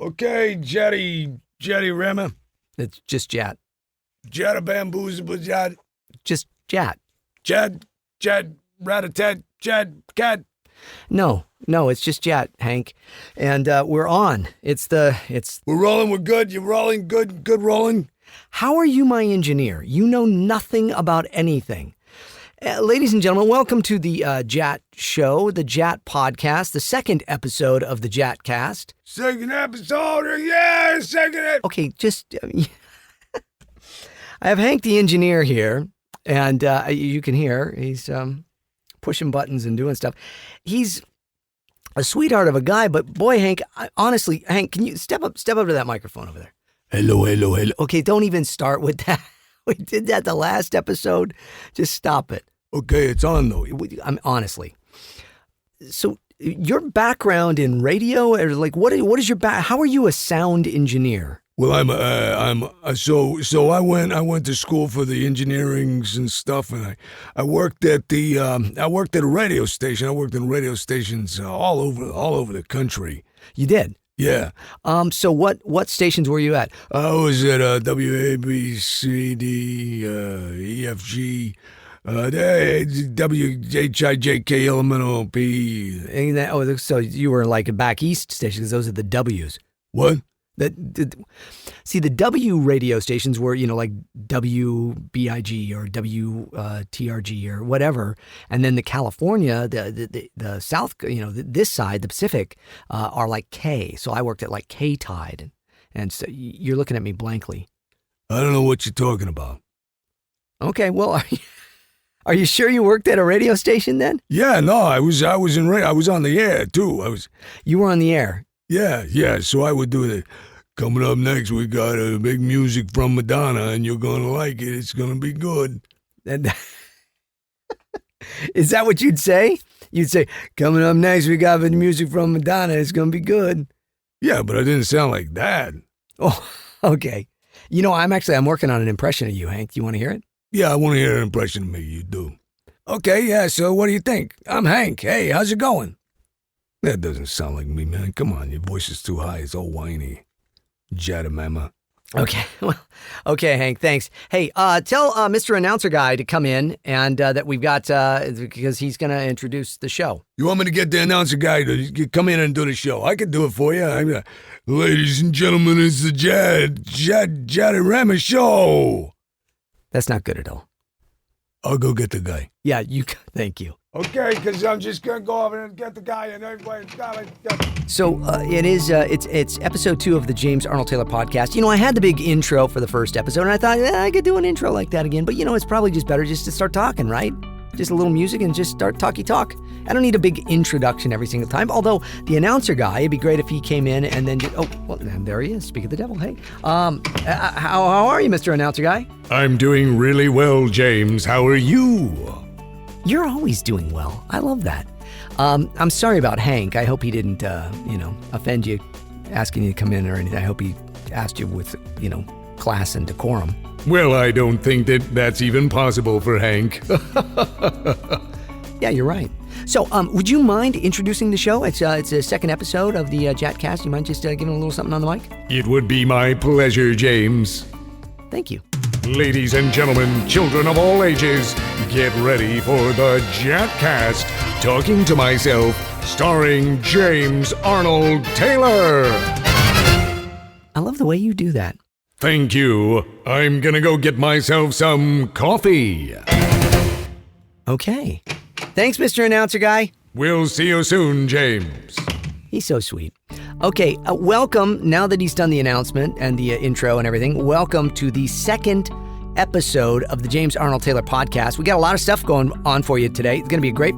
Okay, Jetty Rammer. It's just JAT. Jetta bamboozle, Jad. Just JAT. Jad, rat-a-tat, Jad, cat. No, it's just JAT, Hank. And we're on. We're rolling, we're good. You're rolling, good rolling. How are you my engineer? You know nothing about anything. Ladies and gentlemen, welcome to the JAT show, the JAT podcast, the second episode of the JAT cast. Second episode, yeah, Okay, just... I have Hank the engineer here, and you can hear he's pushing buttons and doing stuff. He's a sweetheart of a guy, but boy, Hank, honestly, Hank, can you step up to that microphone over there? Hello. Okay, don't even start with that. We did that the last episode. Just stop it. Okay, it's on though. Honestly. So your background in radio, or like what is your how are you a sound engineer? Well, so I went to school for the engineerings and stuff, and I worked at a radio station. I worked in radio stations all over the country. You did? Yeah. So what stations were you at? I was at WABCD, EFG, WHIJKLMNOP. So you were like back east stations, because those are the W's. What? See, the W radio stations were, like WBIG or WTRG or whatever. And then the California, the South, this side, the Pacific, are like K. So I worked at like K-Tide. And so you're looking at me blankly. I don't know what you're talking about. Okay, well, are you sure you worked at a radio station then? Yeah, no, I was on the air too. You were on the air? Yeah. So I would do it. Coming up next, we got a big music from Madonna, and you're gonna like it. It's gonna be good. And is that what you'd say? You'd say, coming up next, we got the music from Madonna. It's gonna be good. Yeah, but I didn't sound like that. Oh, okay. I'm working on an impression of you, Hank. Do you want to hear it? Yeah, I want to hear an impression of me. You do. Okay, yeah. So what do you think? I'm Hank. Hey, how's it going? That doesn't sound like me, man. Come on, your voice is too high. It's all whiny. Jada mama. Okay. Well, okay, Hank, thanks. Hey, tell Mr. Announcer Guy to come in, and that we've got, because he's going to introduce the show. You want me to get the announcer guy to come in and do the show? I can do it for you. Ladies and gentlemen, it's the Jada Rama show. That's not good at all. I'll go get the guy. Yeah, thank you. Okay, because I'm just going to go over and get the guy and everybody. So it's episode 2 of the James Arnold Taylor podcast. I had the big intro for the first episode, and I thought I could do an intro like that again. But, it's probably just better just to start talking, right? Just a little music and just start talk. I don't need a big introduction every single time. Although the announcer guy, it'd be great if he came in and then and there he is. Speak of the devil. Hey, how are you, Mr. Announcer Guy? I'm doing really well, James. How are you? You're always doing well. I love that. I'm sorry about Hank. I hope he didn't, offend you, asking you to come in or anything. I hope he asked you with, class and decorum. Well, I don't think that's even possible for Hank. Yeah, you're right. So, would you mind introducing the show? It's a second episode of the JAT cast. You mind just giving a little something on the mic? It would be my pleasure, James. Thank you. Ladies and gentlemen, children of all ages, get ready for the JAT cast, Talking to Myself, starring James Arnold Taylor. I love the way you do that. Thank you. I'm gonna go get myself some coffee. Okay. Thanks, Mr. Announcer Guy. We'll see you soon, James. He's so sweet. Okay, welcome, now that he's done the announcement and the intro and everything, welcome to the second episode of the James Arnold Taylor podcast. We got a lot of stuff going on for you today. It's going to be a great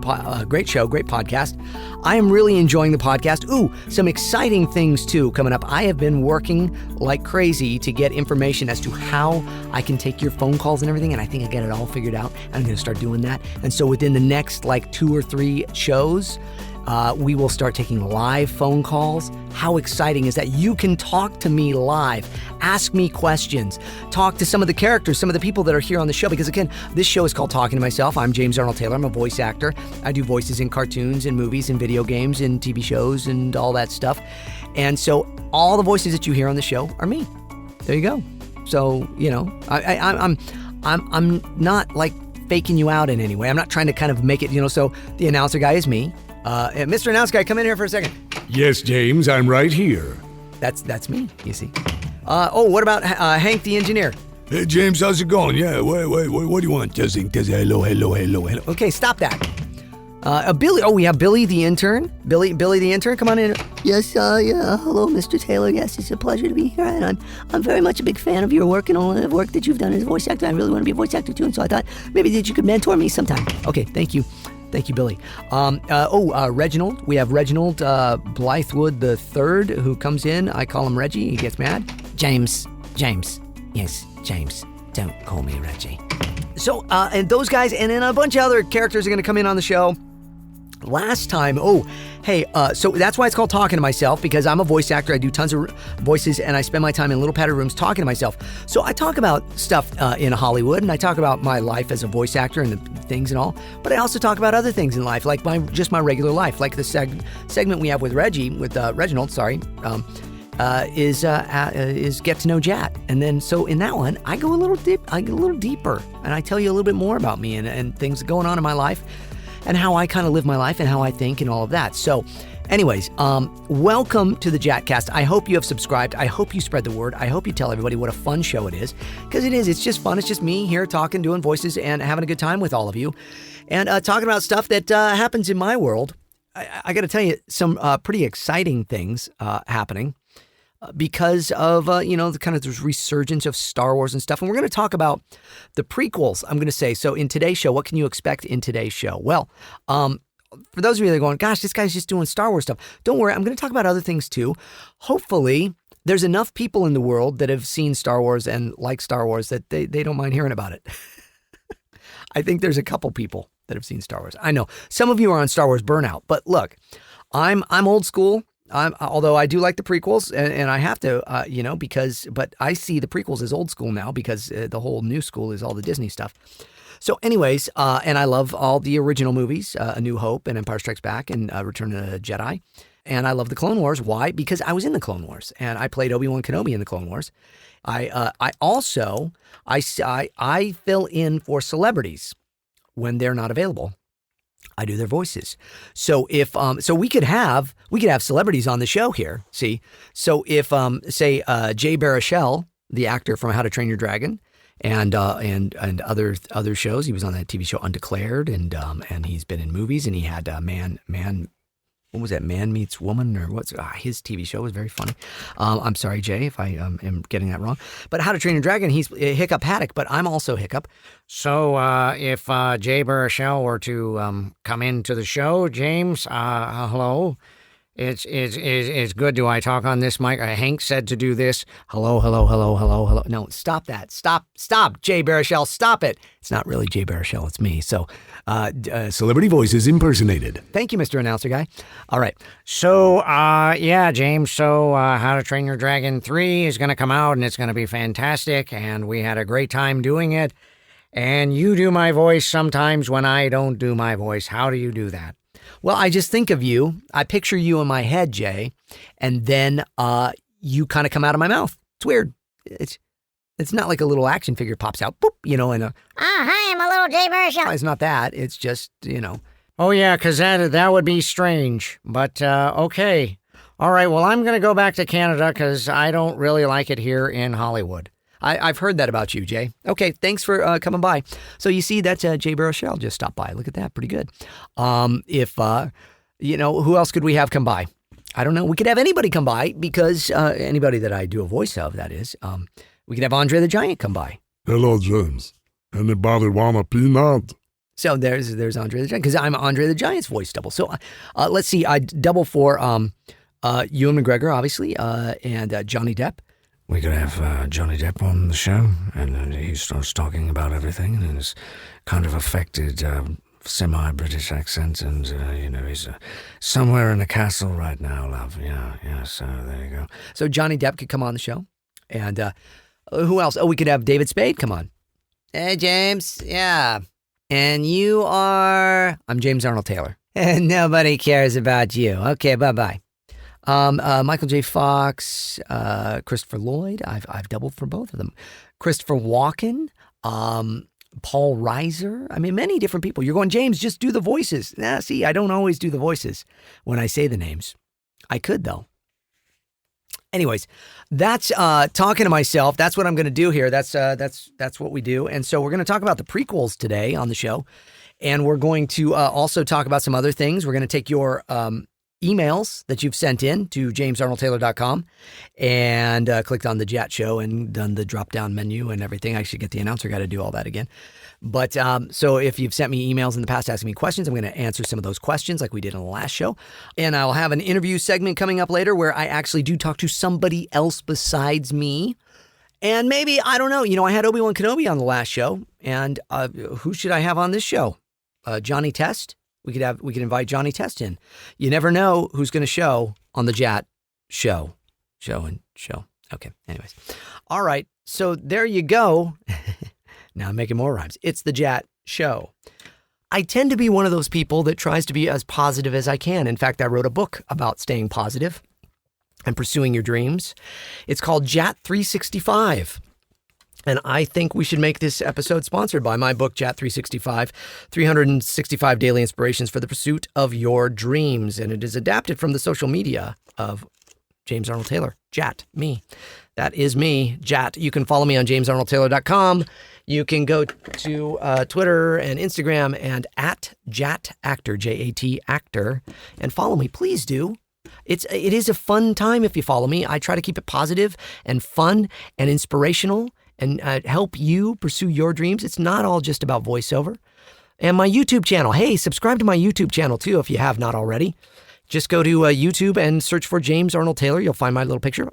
show, great podcast. I am really enjoying the podcast. Ooh, some exciting things too coming up. I have been working like crazy to get information as to how I can take your phone calls and everything, and I think I got it all figured out. I'm going to start doing that. And so within the next 2 or 3 shows, we will start taking live phone calls. How exciting is that? You can talk to me live, ask me questions, talk to some of the characters, some of the people that are here on the show. Because again, this show is called Talking to Myself. I'm James Arnold Taylor. I'm a voice actor. I do voices in cartoons and movies and video games and TV shows and all that stuff. And so all the voices that you hear on the show are me. There you go. So, I'm not like faking you out in any way. I'm not trying to kind of make it, so the announcer guy is me. Mr. Announcer guy, come in here for a second. Yes, James, I'm right here. That's me, you see. What about Hank the engineer? Hey, James, how's it going? Yeah, wait, what do you want? Testing, hello. Okay, stop that. Billy, we have Billy the intern. Billy the intern, come on in. Yes, hello, Mr. Taylor. Yes, it's a pleasure to be here, and I'm very much a big fan of your work and all the work that you've done as a voice actor. I really want to be a voice actor too, and so I thought maybe that you could mentor me sometime. Okay, thank you, Billy. Reginald. We have Reginald Blythewood the third, who comes in. I call him Reggie. He gets mad. James. Yes, James. Don't call me Reggie. So, and those guys, and then a bunch of other characters are going to come in on the show. Last time, so that's why it's called Talking to Myself, because I'm a voice actor. I do tons of voices, and I spend my time in little padded rooms talking to myself. So I talk about stuff in Hollywood, and I talk about my life as a voice actor and the things and all, but I also talk about other things in life, like my regular life, like the segment we have with Reggie, with Reginald, is Get to Know JAT. And then, so in that one, I go a little deeper, and I tell you a little bit more about me and things going on in my life, and how I kind of live my life and how I think and all of that. So anyways, welcome to the JATcast. I hope you have subscribed. I hope you spread the word. I hope you tell everybody what a fun show it is, because it is. It's just fun. It's just me here talking, doing voices, and having a good time with all of you, and talking about stuff that happens in my world. I got to tell you some pretty exciting things happening because of, the kind of this resurgence of Star Wars and stuff. And we're going to talk about the prequels, I'm going to say. So in today's show, what can you expect in today's show? Well, for those of you that are going, gosh, this guy's just doing Star Wars stuff. Don't worry, I'm going to talk about other things too. Hopefully, there's enough people in the world that have seen Star Wars and like Star Wars that they don't mind hearing about it. I think there's a couple people that have seen Star Wars. I know some of you are on Star Wars burnout, but look, I'm old school. Although I do like the prequels, and I have to, but I see the prequels as old school now, because the whole new school is all the Disney stuff. So anyways, and I love all the original movies, A New Hope and Empire Strikes Back and Return of the Jedi. And I love the Clone Wars. Why? Because I was in the Clone Wars, and I played Obi-Wan Kenobi in the Clone Wars. I fill in for celebrities when they're not available. I do their voices. So if we could have celebrities on the show here. See, so if say Jay Baruchel, the actor from How to Train Your Dragon, and other shows, he was on that TV show Undeclared, and he's been in movies, and he had what was that, Man Meets Woman, or what's his TV show was very funny. I'm sorry, Jay, if I am getting that wrong. But How to Train Your Dragon, he's Hiccup Haddock, but I'm also Hiccup. So if Jay Baruchel were to come into the show, James, hello. It's good. Do I talk on this mic? Hank said to do this. Hello. No, stop that. Stop, Jay Baruchel. Stop it. It's not really Jay Baruchel. It's me. So, Celebrity voices impersonated. Thank you, Mr. Announcer Guy. All right. So, James. So, How to Train Your Dragon 3 is going to come out, and it's going to be fantastic. And we had a great time doing it. And you do my voice sometimes when I don't do my voice. How do you do that? Well, I just think of you. I picture you in my head, Jay, and then you kind of come out of my mouth. It's weird. It's not like a little action figure pops out, boop, and hi, I'm a little Jay Baruchel. It's not that. It's just, Oh, yeah, because that would be strange. But, okay. All right, well, I'm going to go back to Canada because I don't really like it here in Hollywood. I've heard that about you, Jay. Okay, thanks for coming by. So you see, that's Jay Baruchel just stopped by. Look at that, pretty good. Who else could we have come by? I don't know. We could have anybody come by, because anybody that I do a voice of, that is. We could have Andre the Giant come by. Hello, James. Anybody want a peanut? So there's Andre the Giant, because I'm Andre the Giant's voice double. So let's see, I double for Ewan McGregor, obviously, and Johnny Depp. We could have Johnny Depp on the show, and he starts talking about everything, and his kind of affected semi-British accent, and, he's somewhere in a castle right now, love. Yeah, so there you go. So Johnny Depp could come on the show, and who else? Oh, we could have David Spade come on. Hey, James. Yeah. And you are... I'm James Arnold Taylor. And nobody cares about you. Okay, bye-bye. Michael J. Fox, Christopher Lloyd. I've doubled for both of them. Christopher Walken, Paul Reiser. I mean, many different people. You're going, James, just do the voices. See, I don't always do the voices when I say the names. I could, though. Anyways, that's talking to myself. That's what I'm going to do here. That's what we do. And so we're going to talk about the prequels today on the show. And we're going to also talk about some other things. We're going to take your emails that you've sent in to jamesarnoldtaylor.com and clicked on the JAT show and done the drop-down menu and everything. I should get the announcer guy to do all that again. But so if you've sent me emails in the past asking me questions, I'm going to answer some of those questions like we did in the last show. And I'll have an interview segment coming up later where I actually do talk to somebody else besides me. And maybe, I don't know, I had Obi-Wan Kenobi on the last show. And who should I have on this show? Johnny Test? We could invite Johnny Test in. You never know who's going to show on the JAT show. Okay, anyways. All right, so there you go. Now I'm making more rhymes. It's the JAT show. I tend to be one of those people that tries to be as positive as I can. In fact, I wrote a book about staying positive and pursuing your dreams. It's called JAT 365. And I think we should make this episode sponsored by my book, JAT 365, 365 Daily Inspirations for the Pursuit of Your Dreams. And it is adapted from the social media of James Arnold Taylor, JAT, me. That is me, JAT. You can follow me on jamesarnoldtaylor.com. You can go to Twitter and Instagram and at JAT Actor, J-A-T Actor, and follow me. Please do. It is a fun time if you follow me. I try to keep it positive and fun and inspirational and help you pursue your dreams. It's not all just about voiceover. And my YouTube channel. Hey, subscribe to my YouTube channel too if you have not already. Just go to YouTube and search for James Arnold Taylor. You'll find my little picture.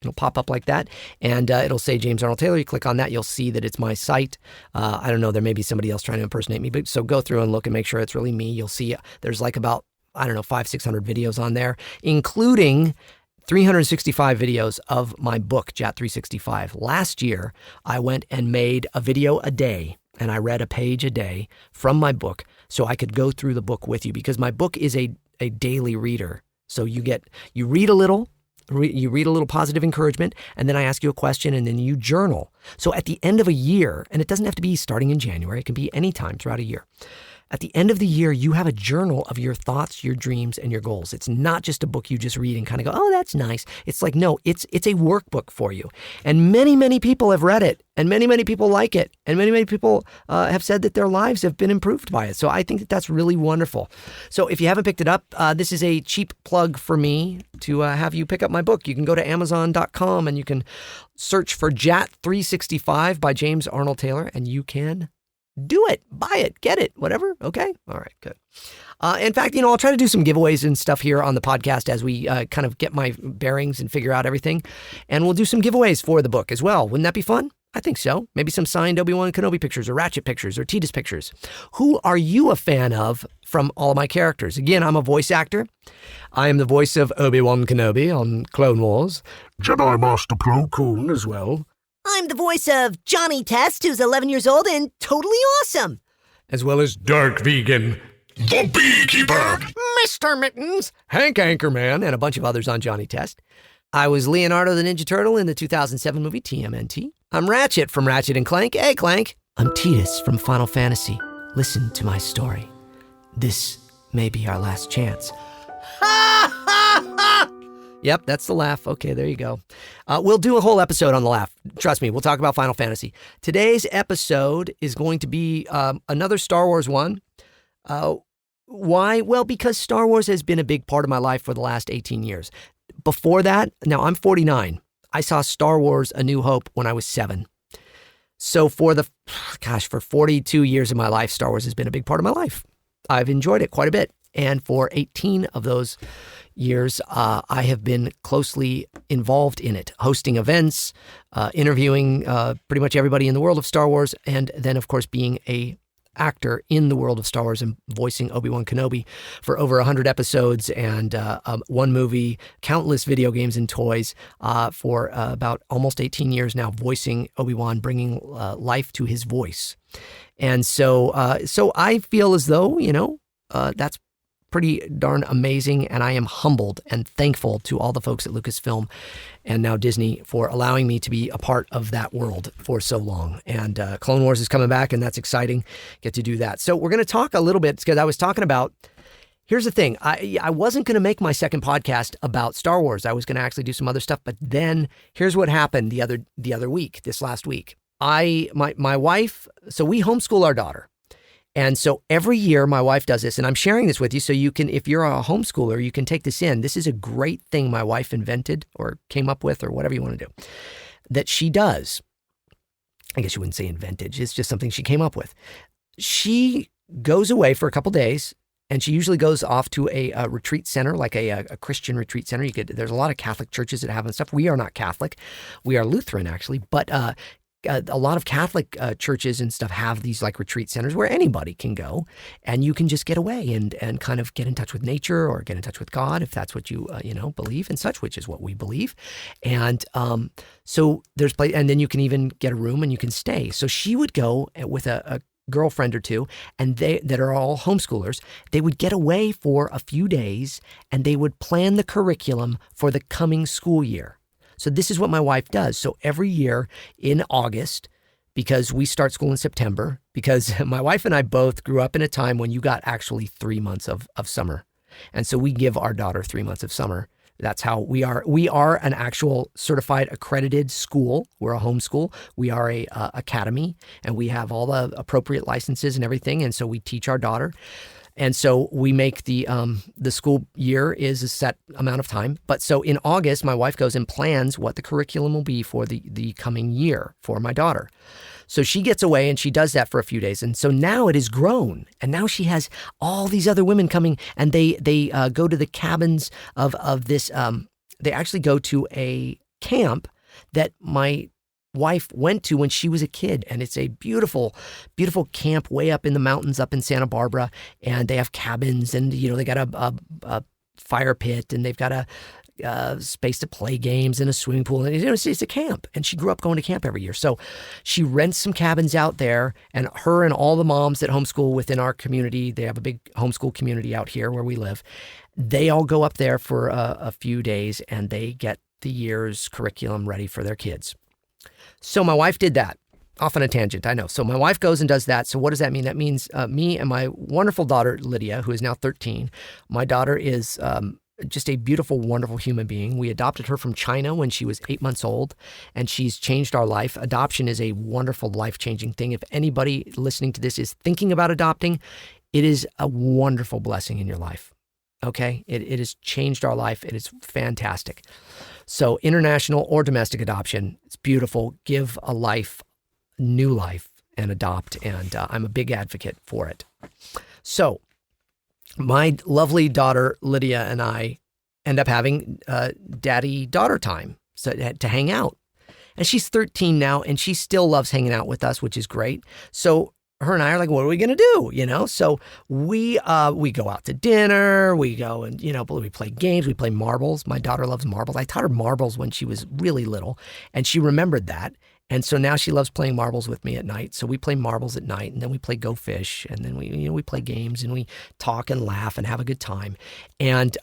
It'll pop up like that, and it'll say James Arnold Taylor. You click on that, you'll see that it's my site. I don't know, there may be somebody else trying to impersonate me, but so go through and look and make sure it's really me. You'll see there's like about, 500-600 videos on there, including 365 videos of my book, JAT 365. Last year, I went and made a video a day, and I read a page a day from my book so I could go through the book with you, because my book is a daily reader. So you read a little, positive encouragement, and then I ask you a question, and then you journal. So at the end of a year, and it doesn't have to be starting in January, it can be any time throughout a year. At the end of the year, you have a journal of your thoughts, your dreams, and your goals. It's not just a book you just read and kind of go, oh, that's nice. It's like, no, it's a workbook for you. And many, many people have read it, and many, many people like it, and many, many people have said that their lives have been improved by it. So I think that that's really wonderful. So if you haven't picked it up, this is a cheap plug for me to have you pick up my book. You can go to Amazon.com and you can search for JAT 365 by James Arnold Taylor, and you can do it, buy it, get it, whatever. Okay. All right, good. In fact, I'll try to do some giveaways and stuff here on the podcast as we kind of get my bearings and figure out everything. And we'll do some giveaways for the book as well. Wouldn't that be fun? I think so. Maybe some signed Obi-Wan Kenobi pictures or Ratchet pictures or Tidus pictures. Who are you a fan of from all of my characters? Again, I'm a voice actor. I am the voice of Obi-Wan Kenobi on Clone Wars. Jedi Master Plo Koon as well. I'm the voice of Johnny Test, who's 11 years old and totally awesome. As well as Dark Vegan, the Beekeeper, Mr. Mittens, Hank Anchorman, and a bunch of others on Johnny Test. I was Leonardo the Ninja Turtle in the 2007 movie TMNT. I'm Ratchet from Ratchet and Clank. Hey, Clank. I'm Tidus from Final Fantasy. Listen to my story. This may be our last chance. Ha ha ha! Yep, that's the laugh. Okay, there you go. We'll do a whole episode on the laugh. Trust me, we'll talk about Final Fantasy. Today's episode is going to be another Star Wars one. Why? Well, because Star Wars has been a big part of my life for the last 18 years. Before that, now I'm 49. I saw Star Wars A New Hope when I was 7. So for 42 years of my life, Star Wars has been a big part of my life. I've enjoyed it quite a bit. And for 18 of those years, I have been closely involved in it, hosting events, interviewing pretty much everybody in the world of Star Wars, and then, of course, being a actor in the world of Star Wars and voicing Obi-Wan Kenobi for over 100 episodes and one movie, countless video games and toys for about almost 18 years now, voicing Obi-Wan, bringing life to his voice. And so I feel as though, that's pretty darn amazing, and I am humbled and thankful to all the folks at Lucasfilm and now Disney for allowing me to be a part of that world for so long. And Clone Wars is coming back, and that's exciting. Get to do that. So we're going to talk a little bit, because I was talking about, here's the thing. I wasn't going to make my second podcast about Star Wars. I was going to actually do some other stuff, but then here's what happened the other week, this last week. My wife, so we homeschool our daughter. And so every year my wife does this, and I'm sharing this with you so you can, if you're a homeschooler, you can take this in. This is a great thing my wife invented or came up with, or whatever you want to do, that she does. I guess you wouldn't say invented. It's just something she came up with. She goes away for a couple days, and she usually goes off to a retreat center, like a Christian retreat center. There's a lot of Catholic churches that have and stuff. We are not Catholic. We are Lutheran, actually, but a lot of Catholic churches and stuff have these like retreat centers where anybody can go, and you can just get away and kind of get in touch with nature or get in touch with God, if that's what you believe and such, which is what we believe. And so there's place, and then you can even get a room and you can stay. So she would go with a girlfriend or two, and that are all homeschoolers. They would get away for a few days, and they would plan the curriculum for the coming school year. So this is what my wife does. So every year in August, because we start school in September, because my wife and I both grew up in a time when you got actually 3 months of summer. And so we give our daughter 3 months of summer. That's how we are. We are an actual certified accredited school. We're a homeschool. We are a academy, and we have all the appropriate licenses and everything. And so we teach our daughter. And so we make the school year is a set amount of time. But so in August, my wife goes and plans what the curriculum will be for the coming year for my daughter. So she gets away and she does that for a few days. And so now it has grown. And now she has all these other women coming, and they go to the cabins of this. They actually go to a camp that my wife went to when she was a kid, and it's a beautiful, beautiful camp way up in the mountains up in Santa Barbara, and they have cabins, and they got a fire pit, and they've got a space to play games and a swimming pool, and it's a camp. And she grew up going to camp every year, so she rents some cabins out there, and her and all the moms that homeschool within our community, they have a big homeschool community out here where we live, they all go up there for a few days, and they get the year's curriculum ready for their kids. So my wife did that. Off on a tangent, I know. So my wife goes and does that. So what does that mean? That means me and my wonderful daughter, Lydia, who is now 13. My daughter is just a beautiful, wonderful human being. We adopted her from China when she was 8 months old, and she's changed our life. Adoption is a wonderful, life-changing thing. If anybody listening to this is thinking about adopting, it is a wonderful blessing in your life. Okay? It has changed our life. It is fantastic. So international or domestic adoption, it's beautiful. Give a life, new life, and adopt. And I'm a big advocate for it. So my lovely daughter, Lydia, and I end up having daddy-daughter time to hang out. And she's 13 now, and she still loves hanging out with us, which is great. So her and I are like, what are we going to do? So we go out to dinner, we go and, we play games, we play marbles. My daughter loves marbles. I taught her marbles when she was really little, and she remembered that. And so now she loves playing marbles with me at night. So we play marbles at night, and then we play Go Fish, and then we play games, and we talk and laugh and have a good time. And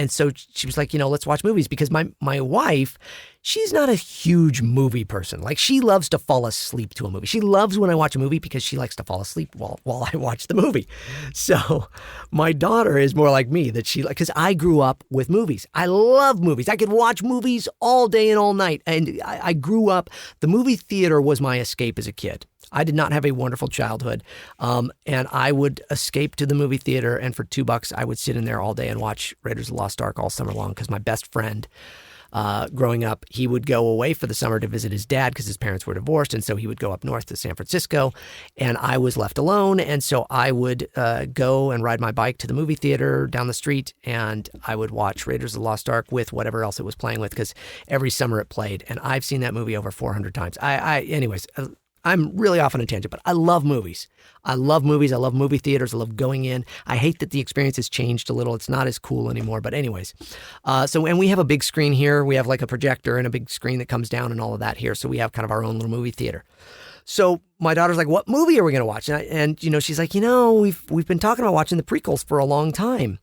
so she was like, let's watch movies, because my wife, she's not a huge movie person. Like, she loves to fall asleep to a movie. She loves when I watch a movie because she likes to fall asleep while I watch the movie. So my daughter is more like me, that because I grew up with movies. I love movies. I could watch movies all day and all night. And I grew up, the movie theater was my escape as a kid. I did not have a wonderful childhood, and I would escape to the movie theater, and for $2, I would sit in there all day and watch Raiders of the Lost Ark all summer long, because my best friend growing up, he would go away for the summer to visit his dad because his parents were divorced, and so he would go up north to San Francisco, and I was left alone, and so I would go and ride my bike to the movie theater down the street, and I would watch Raiders of the Lost Ark with whatever else it was playing with, because every summer it played, and I've seen that movie over 400 times. Anyways, I'm really off on a tangent, but I love movies. I love movies. I love movie theaters. I love going in. I hate that the experience has changed a little. It's not as cool anymore. But anyways, and we have a big screen here. We have like a projector and a big screen that comes down and all of that here. So we have kind of our own little movie theater. So my daughter's like, what movie are we going to watch? And, you know, she's like, you know, we've been talking about watching the prequels for a long time.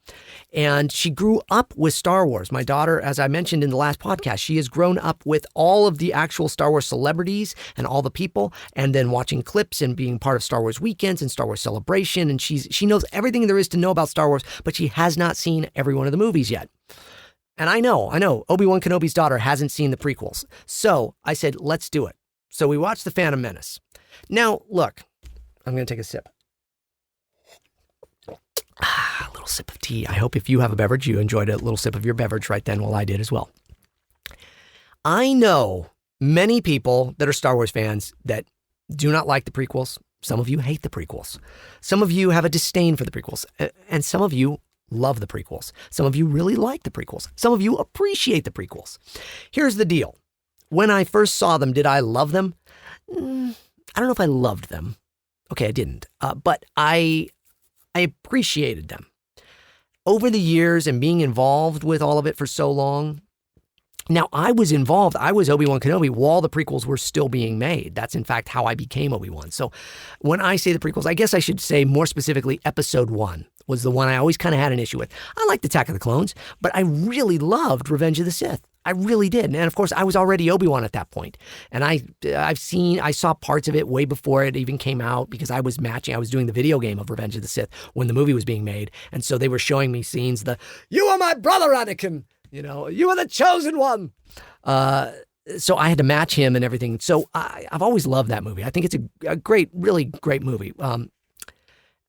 And she grew up with Star Wars. My daughter, as I mentioned in the last podcast, she has grown up with all of the actual Star Wars celebrities and all the people, and then watching clips and being part of Star Wars weekends and Star Wars Celebration. And she knows everything there is to know about Star Wars, but she has not seen every one of the movies yet. And I know, Obi-Wan Kenobi's daughter hasn't seen the prequels. So I said, let's do it. So we watched The Phantom Menace. Now, look, I'm going to take a sip. A little sip of tea. I hope if you have a beverage, you enjoyed a little sip of your beverage right then. Well, I did as well. I know many people that are Star Wars fans that do not like the prequels. Some of you hate the prequels. Some of you have a disdain for the prequels. And some of you love the prequels. Some of you really like the prequels. Some of you appreciate the prequels. Here's the deal. When I first saw them, did I love them? I don't know if I loved them. Okay, I didn't. But I appreciated them. Over the years and being involved with all of it for so long. Now, I was involved. I was Obi-Wan Kenobi while the prequels were still being made. That's, in fact, how I became Obi-Wan. So when I say the prequels, I guess I should say more specifically Episode 1 was the one I always kind of had an issue with. I liked Attack of the Clones, but I really loved Revenge of the Sith. I really did. And of course, I was already Obi-Wan at that point. And I saw parts of it way before it even came out because I was doing the video game of Revenge of the Sith when the movie was being made. And so they were showing me scenes, you are my brother, Anakin. You know, you are the chosen one. So I had to match him and everything. So I've always loved that movie. I think it's a great, really great movie.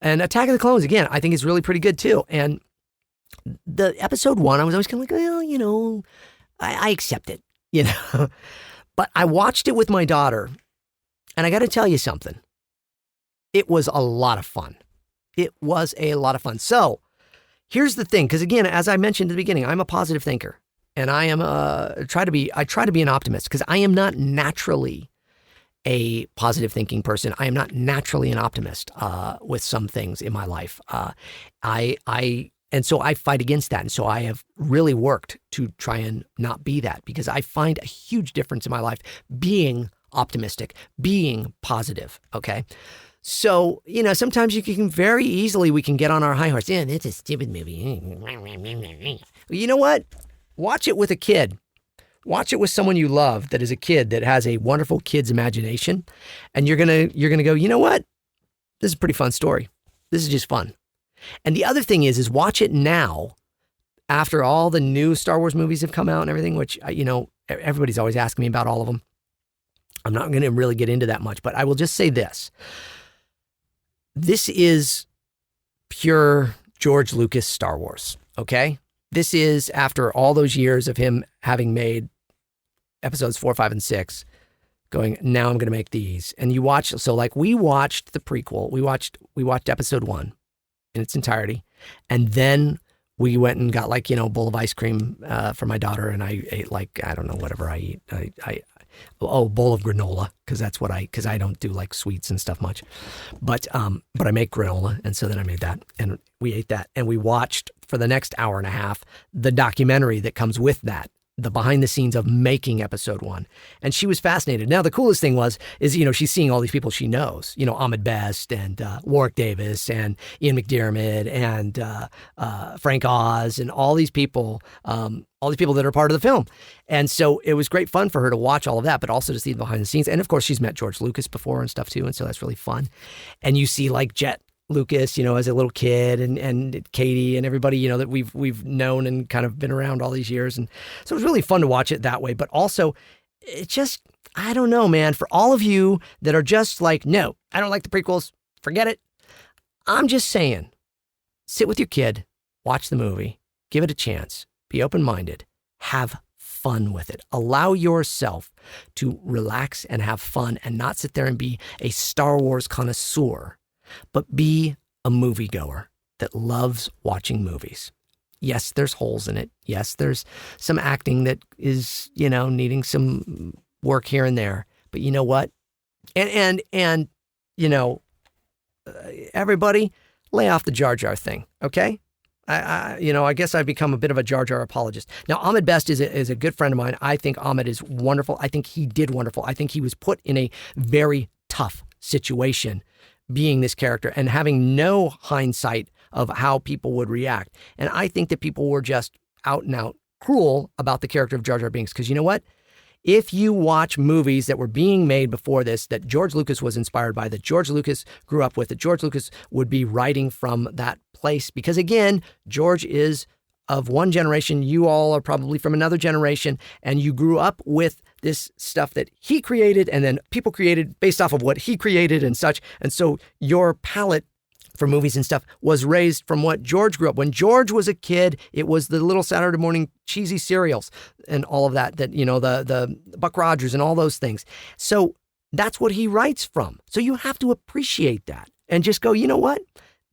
And Attack of the Clones, again, I think is really pretty good too. And the Episode 1, I was always kind of like, well, you know, I accept it, you know. But I watched it with my daughter, and I got to tell you something. It was a lot of fun. It was a lot of fun. So here's the thing, because again, as I mentioned at the beginning, I'm a positive thinker, and I am try to be an optimist because I am not naturally a positive thinking person. I am not naturally an optimist with some things in my life. And so I fight against that. And so I have really worked to try and not be that because I find a huge difference in my life being optimistic, being positive. Okay. So, you know, sometimes we can get on our high horse. Yeah, it's a stupid movie. You know what? Watch it with a kid. Watch it with someone you love that is a kid that has a wonderful kid's imagination. And you're going to go, you know what? This is a pretty fun story. This is just fun. And the other thing is watch it now after all the new Star Wars movies have come out and everything, which, you know, everybody's always asking me about all of them. I'm not going to really get into that much, but I will just say this. This is pure George Lucas Star Wars, okay? This is after all those years of him having made episodes 4, 5, and 6, going, now I'm going to make these. And you watch, so like we watched the prequel. We watched episode 1 in its entirety. And then we went and got like, you know, a bowl of ice cream for my daughter. And I ate like, I don't know, whatever I eat. A bowl of granola because I don't do like sweets and stuff much. But I make granola. And so then I made that and we ate that. And we watched for the next hour and a half the documentary that comes with that. The behind the scenes of making episode 1. And she was fascinated. Now, the coolest thing is, you know, she's seeing all these people she knows, you know, Ahmed Best and Warwick Davis and Ian McDiarmid and Frank Oz and all these people that are part of the film. And so it was great fun for her to watch all of that, but also to see the behind the scenes. And of course, she's met George Lucas before and stuff too. And so that's really fun. And you see like JAT Lucas, you know, as a little kid and Katie and everybody, you know, that we've known and kind of been around all these years. And so it was really fun to watch it that way. But also, it just, I don't know, man, for all of you that are just like, no, I don't like the prequels, forget it. I'm just saying, sit with your kid, watch the movie, give it a chance, be open-minded, have fun with it. Allow yourself to relax and have fun and not sit there and be a Star Wars connoisseur, but be a moviegoer that loves watching movies. Yes, there's holes in it. Yes, there's some acting that is, you know, needing some work here and there. But you know what? And you know, everybody, lay off the Jar Jar thing, okay? I guess I've become a bit of a Jar Jar apologist. Now, Ahmed Best is a good friend of mine. I think Ahmed is wonderful. I think he did wonderful. I think he was put in a very tough situation being this character and having no hindsight of how people would react. And I think that people were just out and out cruel about the character of Jar Jar Binks. Because you know what? If you watch movies that were being made before this, that George Lucas was inspired by, that George Lucas grew up with, that George Lucas would be writing from that place. Because again, George is of one generation. You all are probably from another generation, and you grew up with this stuff that he created and then people created based off of what he created and such. And so your palette for movies and stuff was raised from what George grew up. When George was a kid, it was the little Saturday morning cheesy cereals and all of that, the Buck Rogers and all those things. So that's what he writes from. So you have to appreciate that and just go, you know what?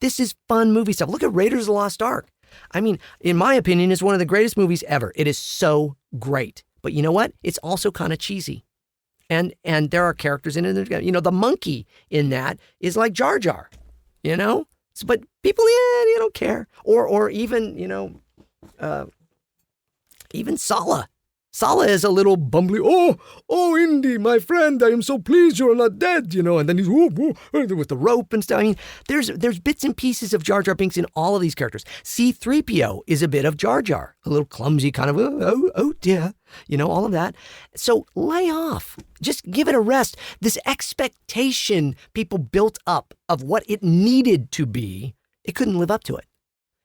This is fun movie stuff. Look at Raiders of the Lost Ark. I mean, in my opinion, it's one of the greatest movies ever. It is so great. But you know what? It's also kind of cheesy. And there are characters in it. You know, the monkey in that is like Jar Jar. You know, but people, they don't care. Or even, even Sala. Sala is a little bumbly. Oh, Indy, my friend, I am so pleased you are not dead. And then he's with the rope and stuff. I mean, there's bits and pieces of Jar Jar Binks in all of these characters. C-3PO is a bit of Jar Jar, a little clumsy kind of, oh dear, all of that. So lay off. Just give it a rest. This expectation people built up of what it needed to be, it couldn't live up to it.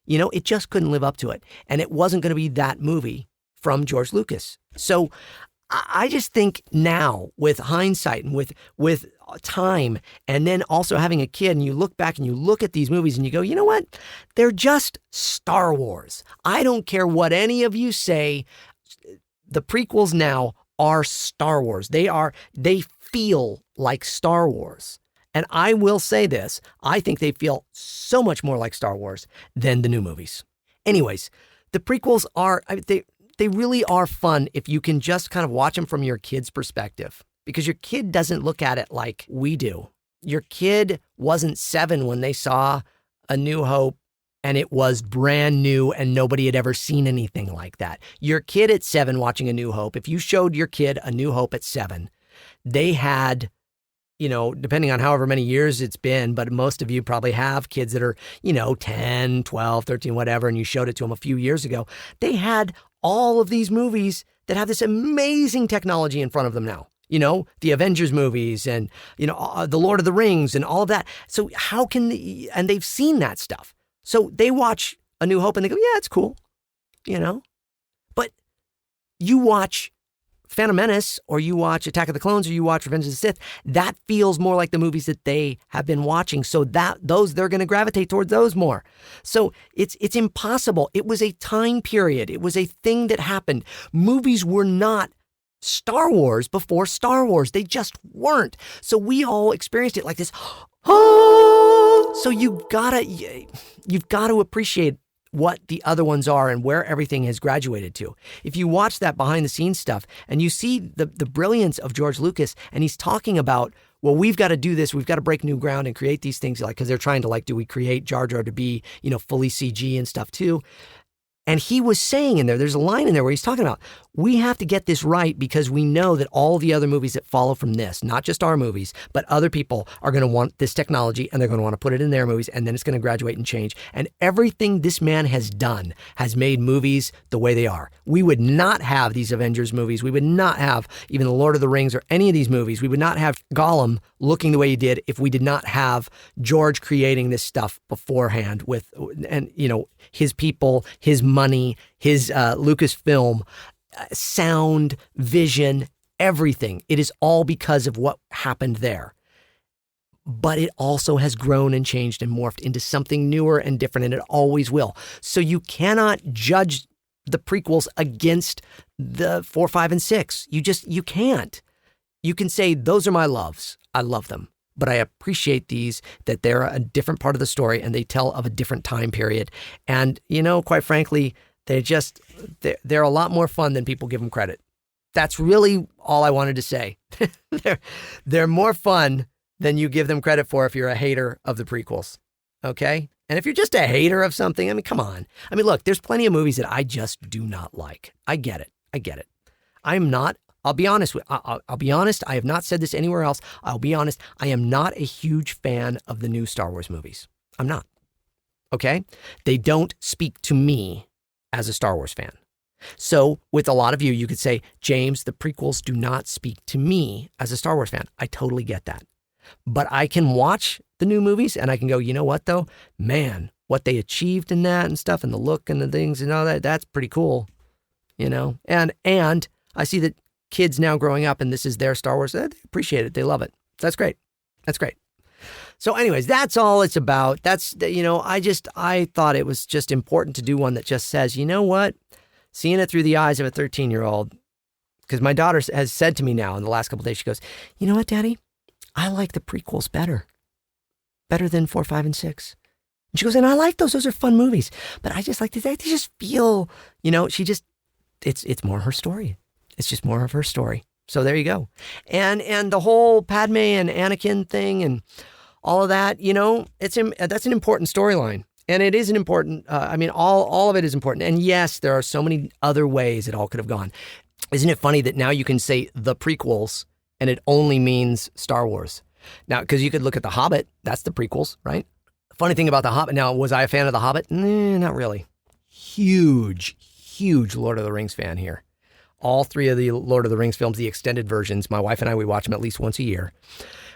It just couldn't live up to it. And it wasn't going to be that movie from George Lucas. So I just think now with hindsight and with time, and then also having a kid, and you look back and you look at these movies and you go, you know what? They're just Star Wars. I don't care what any of you say. The prequels now are Star Wars. They feel like Star Wars. And I will say this, I think they feel so much more like Star Wars than the new movies. Anyways, the prequels are, they really are fun if you can just kind of watch them from your kid's perspective, because your kid doesn't look at it like we do. Your kid wasn't 7 when they saw A New Hope and it was brand new and nobody had ever seen anything like that. Your kid at 7 watching A New Hope, if you showed your kid A New Hope at 7, they had, depending on however many years it's been, but most of you probably have kids that are, 10, 12, 13, whatever, and you showed it to them a few years ago. They had all of these movies that have this amazing technology in front of them now. The Avengers movies and, the Lord of the Rings and all of that. So how can and they've seen that stuff. So they watch A New Hope and they go, yeah, it's cool, But you watch Phantom Menace, or you watch Attack of the Clones, or you watch Revenge of the Sith, that feels more like the movies that they have been watching. So they're going to gravitate towards those more. So it's impossible. It was a time period. It was a thing that happened. Movies were not Star Wars before Star Wars. They just weren't. So we all experienced it like this. So you've got to appreciate what the other ones are and where everything has graduated to. If you watch that behind the scenes stuff and you see the brilliance of George Lucas, and he's talking about, well, we've got to do this, we've got to break new ground and create these things, like, because they're trying to, do we create Jar Jar to be, fully CG and stuff too. And he was saying in there's a line in there where he's talking about, we have to get this right because we know that all the other movies that follow from this, not just our movies, but other people are going to want this technology and they're going to want to put it in their movies, and then it's going to graduate and change. And everything this man has done has made movies the way they are. We would not have these Avengers movies. We would not have even the Lord of the Rings or any of these movies. We would not have Gollum looking the way he did if we did not have George creating this stuff beforehand with, and his people, his money, his Lucasfilm, sound, vision, everything. It is all because of what happened there. But it also has grown and changed and morphed into something newer and different, and it always will. So you cannot judge the prequels against the 4, 5, and 6. You can't. You can say, those are my loves. I love them. But I appreciate these, that they're a different part of the story and they tell of a different time period. And, quite frankly, they're a lot more fun than people give them credit. That's really all I wanted to say. They're more fun than you give them credit for if you're a hater of the prequels. Okay? And if you're just a hater of something, come on. Look, there's plenty of movies that I just do not like. I get it. I'm not I'll be honest. I'll be honest. I have not said this anywhere else. I'll be honest. I am not a huge fan of the new Star Wars movies. I'm not. Okay? They don't speak to me as a Star Wars fan. So with a lot of you could say, James, the prequels do not speak to me as a Star Wars fan. I totally get that. But I can watch the new movies and I can go, you know what though? Man, what they achieved in that and stuff and the look and the things and all that, that's pretty cool. You know? And I see that kids now growing up and this is their Star Wars. They appreciate it. They love it. That's great. That's great. So anyways, that's all it's about. That's, you know, I thought it was just important to do one that just says, you know what? Seeing it through the eyes of a 13-year-old, because my daughter has said to me now in the last couple of days, she goes, you know what, Daddy? I like the prequels better than 4, 5, and 6. And she goes, and I like those. Those are fun movies. But I just like they just feel, you know, it's more her story. It's just more of her story. So there you go. And the whole Padme and Anakin thing and all of that, you know, that's an important storyline. And it is an important, all of it is important. And yes, there are so many other ways it all could have gone. Isn't it funny that now you can say the prequels and it only means Star Wars? Now, because you could look at The Hobbit, that's the prequels, right? Funny thing about The Hobbit, now, was I a fan of The Hobbit? Not really. Huge Lord of the Rings fan here. All 3 of the Lord of the Rings films, the extended versions, my wife and I, we watch them at least once a year.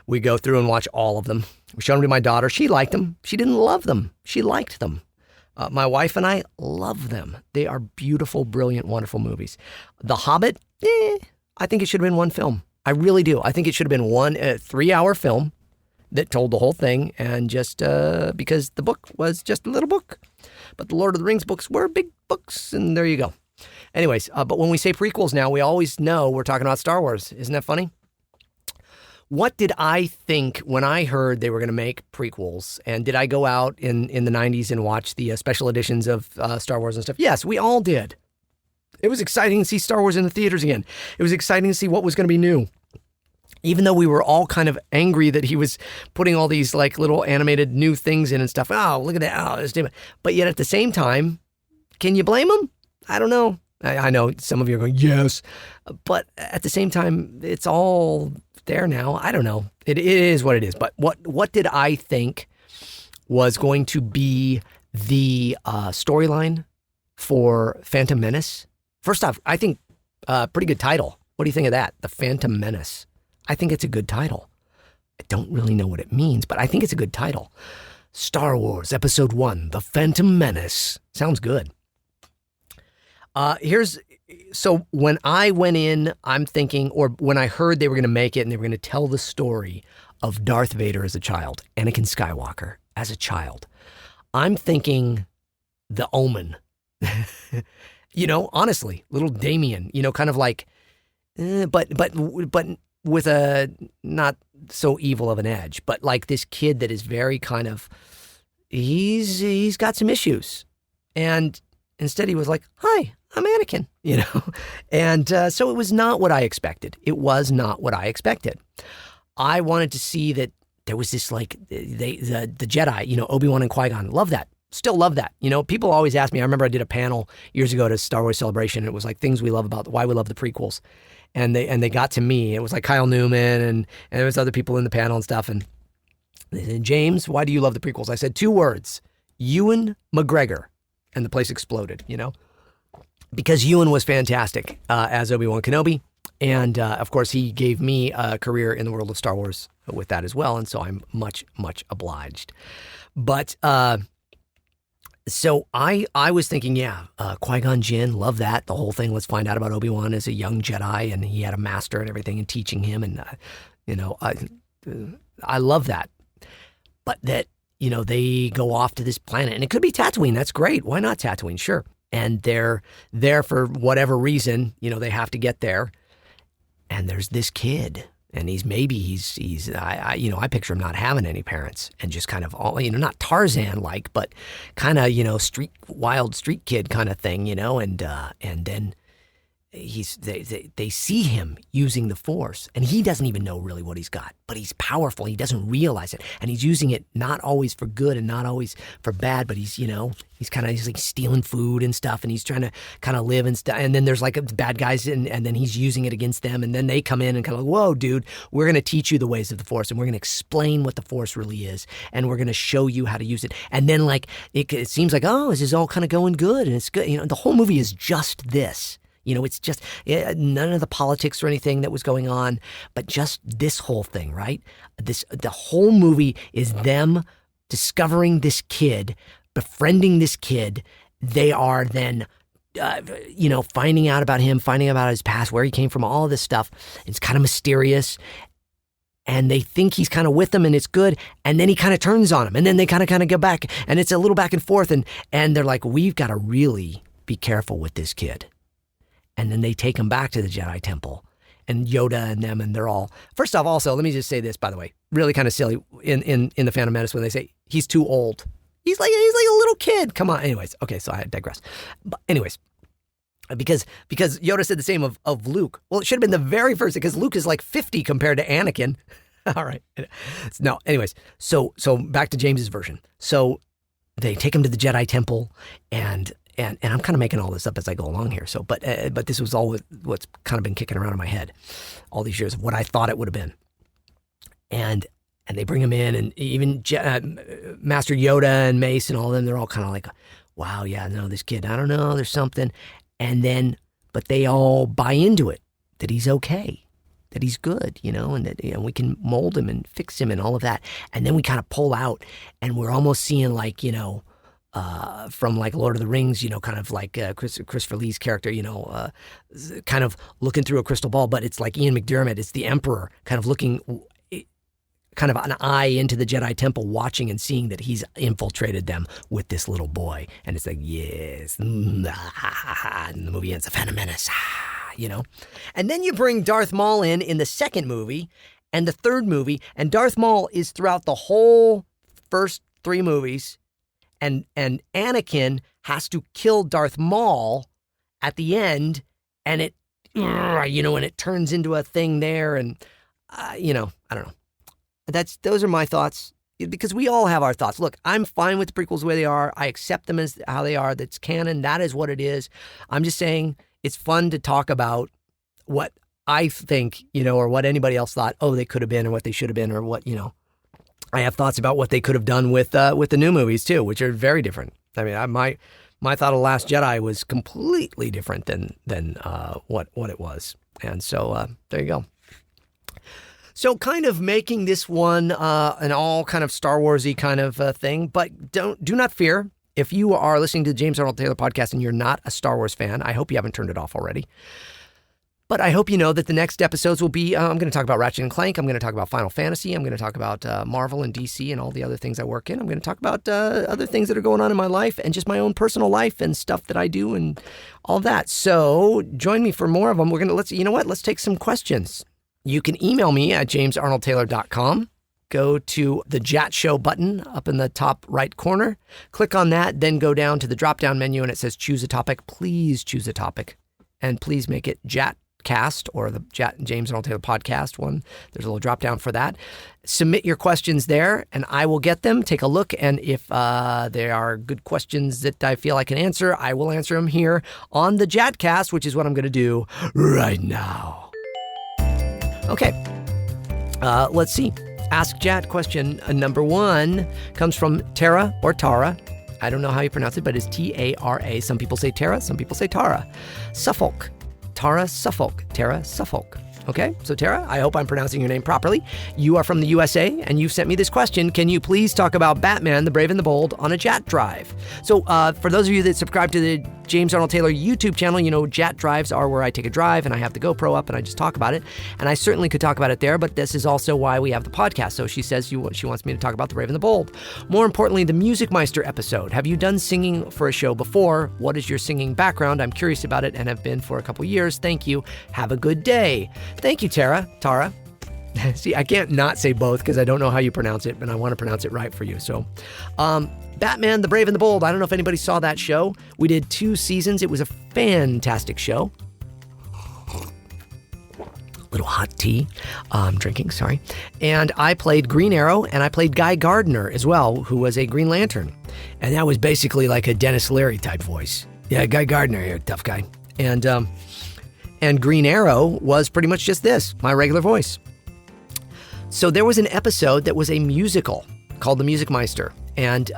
We go through and watch all of them. We showed them to my daughter. She liked them. She didn't love them. She liked them. My wife and I love them. They are beautiful, brilliant, wonderful movies. The Hobbit, I think it should have been one film. I really do. I think it should have been one 3-hour film that told the whole thing, and just because the book was just a little book. But the Lord of the Rings books were big books, and there you go. Anyways, but when we say prequels now, we always know we're talking about Star Wars. Isn't that funny? What did I think when I heard they were going to make prequels? And did I go out in the 90s and watch the special editions of Star Wars and stuff? Yes, we all did. It was exciting to see Star Wars in the theaters again. It was exciting to see what was going to be new. Even though we were all kind of angry that he was putting all these like little animated new things in and stuff. Oh, look at that. Oh, this different. But yet at the same time, can you blame him? I don't know. I know some of you are going, yes. But at the same time, it's all there now. I don't know. It is what it is. But what did I think was going to be the storyline for Phantom Menace? First off, I think pretty good title. What do you think of that? The Phantom Menace. I think it's a good title. I don't really know what it means, but I think it's a good title. Star Wars Episode 1, The Phantom Menace. Sounds good. So when I went in, I'm thinking, or when I heard they were going to make it and they were going to tell the story of Darth Vader as a child, Anakin Skywalker as a child, I'm thinking The Omen. You know, honestly, little Damien, you know, kind of like, but with a not so evil of an edge, but like this kid that is very kind of, he's got some issues. And instead he was like, hi, I'm Anakin, you know? And so it was not what I expected. It was not what I expected. I wanted to see that there was this like, the Jedi, you know, Obi-Wan and Qui-Gon. Love that. Still love that. You know, people always ask me, I remember I did a panel years ago at a Star Wars Celebration, and it was like things we love about, why we love the prequels. And they got to me. It was like Kyle Newman and there was other people in the panel and stuff. And they said, James, why do you love the prequels? I said 2 words, Ewan McGregor. And the place exploded, you know, because Ewan was fantastic as Obi-Wan Kenobi. And of course, he gave me a career in the world of Star Wars with that as well. And so I'm much, much obliged. But so I was thinking, Qui-Gon Jinn, love that. The whole thing. Let's find out about Obi-Wan as a young Jedi, and he had a master and everything and teaching him. And, you know, I love that. But that, you know, they go off to this planet, and it could be Tatooine. That's great. Why not Tatooine? Sure. And they're there for whatever reason, you know, they have to get there. And there's this kid, and he's I picture him not having any parents and just kind of all, you know, not Tarzan-like, but kind of, you know, wild street kid kind of thing, you know, and then they see him using the Force, and he doesn't even know really what he's got, but he's powerful. He doesn't realize it, and he's using it not always for good and not always for bad, but he's like stealing food and stuff, and he's trying to kind of live and stuff. And then there's like bad guys, and then he's using it against them, and then they come in and kind of like, whoa, dude, we're going to teach you the ways of the Force, and we're going to explain what the Force really is, and we're going to show you how to use it. And then like it seems like, oh, this is all kind of going good, and it's good. The whole movie is just this. It's just none of the politics or anything that was going on, but just this whole thing, right? The whole movie is them discovering this kid, befriending this kid. They are then, finding out about him, finding out about his past, where he came from, all of this stuff. It's kind of mysterious. And they think he's kind of with them and it's good. And then he kind of turns on them. And then they kind of go back. And it's a little back and forth. And they're like, we've got to really be careful with this kid. And then they take him back to the Jedi Temple, and Yoda and them, and they're all. First off, also, let me just say this, by the way, really kind of silly in the Phantom Menace when they say he's too old. He's like a little kid. Come on. Anyways, okay, so I digress. But anyways, because Yoda said the same of Luke. Well, it should have been the very first, because Luke is like 50 compared to Anakin. All right. No. Anyways, so back to James's version. So they take him to the Jedi Temple, and I'm kind of making all this up as I go along here. So, but this was all what's kind of been kicking around in my head all these years of what I thought it would have been. And they bring him in, and even Master Yoda and Mace and all of them, they're all kind of like, wow, yeah, no, this kid, I don't know, there's something. And then, but they all buy into it, that he's okay, that he's good, and that we can mold him and fix him and all of that. And then we kind of pull out, and we're almost seeing like, from like Lord of the Rings, kind of like Christopher Lee's character, kind of looking through a crystal ball, but it's like Ian McDiarmid, it's the Emperor kind of looking, kind of an eye into the Jedi Temple, watching and seeing that he's infiltrated them with this little boy. And it's like, yes, and the movie ends, the Phantom Menace, And then you bring Darth Maul in the second movie and the third movie, and Darth Maul is throughout the whole first three movies. And Anakin has to kill Darth Maul at the end, and it, and it turns into a thing there, and I don't know. Those are my thoughts, because we all have our thoughts. Look, I'm fine with the prequels the way they are. I accept them as how they are. That's canon. That is what it is. I'm just saying it's fun to talk about what I think, or what anybody else thought, they could have been, or what they should have been, or what, I have thoughts about what they could have done with the new movies too, which are very different. I mean, my thought of Last Jedi was completely different than what it was, and so there you go. So kind of making this one an all kind of Star Wars-y kind of thing, but do not fear. If you are listening to the James Arnold Taylor podcast and you're not a Star Wars fan, I hope you haven't turned it off already. But I hope you know that the next episodes will be, I'm going to talk about Ratchet and Clank. I'm going to talk about Final Fantasy. I'm going to talk about Marvel and DC and all the other things I work in. I'm going to talk about other things that are going on in my life and just my own personal life and stuff that I do and all that. So join me for more of them. Let's take some questions. You can email me at jamesarnoldtaylor.com. Go to the JAT show button up in the top right corner. Click on that, then go down to the drop-down menu and it says choose a topic. Please choose a topic. And please make it JAT Cast or the James Arnold Taylor podcast one. There's a little drop down for that. Submit your questions there and I will get them. Take a look, and if there are good questions that I feel I can answer, I will answer them here on the JATcast, which is what I'm going to do right now. Okay, let's see. Ask JAT question number 1 comes from Tara or Tara. I don't know how you pronounce it, but it's T-A-R-A. Some people say Tara, some people say Tara. Suffolk. Tara Suffolk. Tara Suffolk. Okay, so Tara, I hope I'm pronouncing your name properly. You are from the USA, and you've sent me this question. Can you please talk about Batman, the Brave and the Bold on a JAT drive? So for those of you that subscribe to the James Arnold Taylor YouTube channel, JAT drives are where I take a drive, and I have the GoPro up, and I just talk about it. And I certainly could talk about it there, but this is also why we have the podcast. So she says she wants me to talk about the Brave and the Bold. More importantly, the Music Meister episode. Have you done singing for a show before? What is your singing background? I'm curious about it and have been for a couple years. Thank you. Have a good day. Thank you, Tara. See, I can't not say both because I don't know how you pronounce it, but I want to pronounce it right for you. So, Batman, the Brave and the Bold. I don't know if anybody saw that show. We did 2 seasons. It was a fantastic show. little hot tea I'm drinking, sorry. And I played Green Arrow, and I played Guy Gardner as well, who was a Green Lantern. And that was basically like a Dennis Leary type voice. Yeah, Guy Gardner, you're a tough guy. And Green Arrow was pretty much just this, my regular voice. So there was an episode that was a musical called The Music Meister. And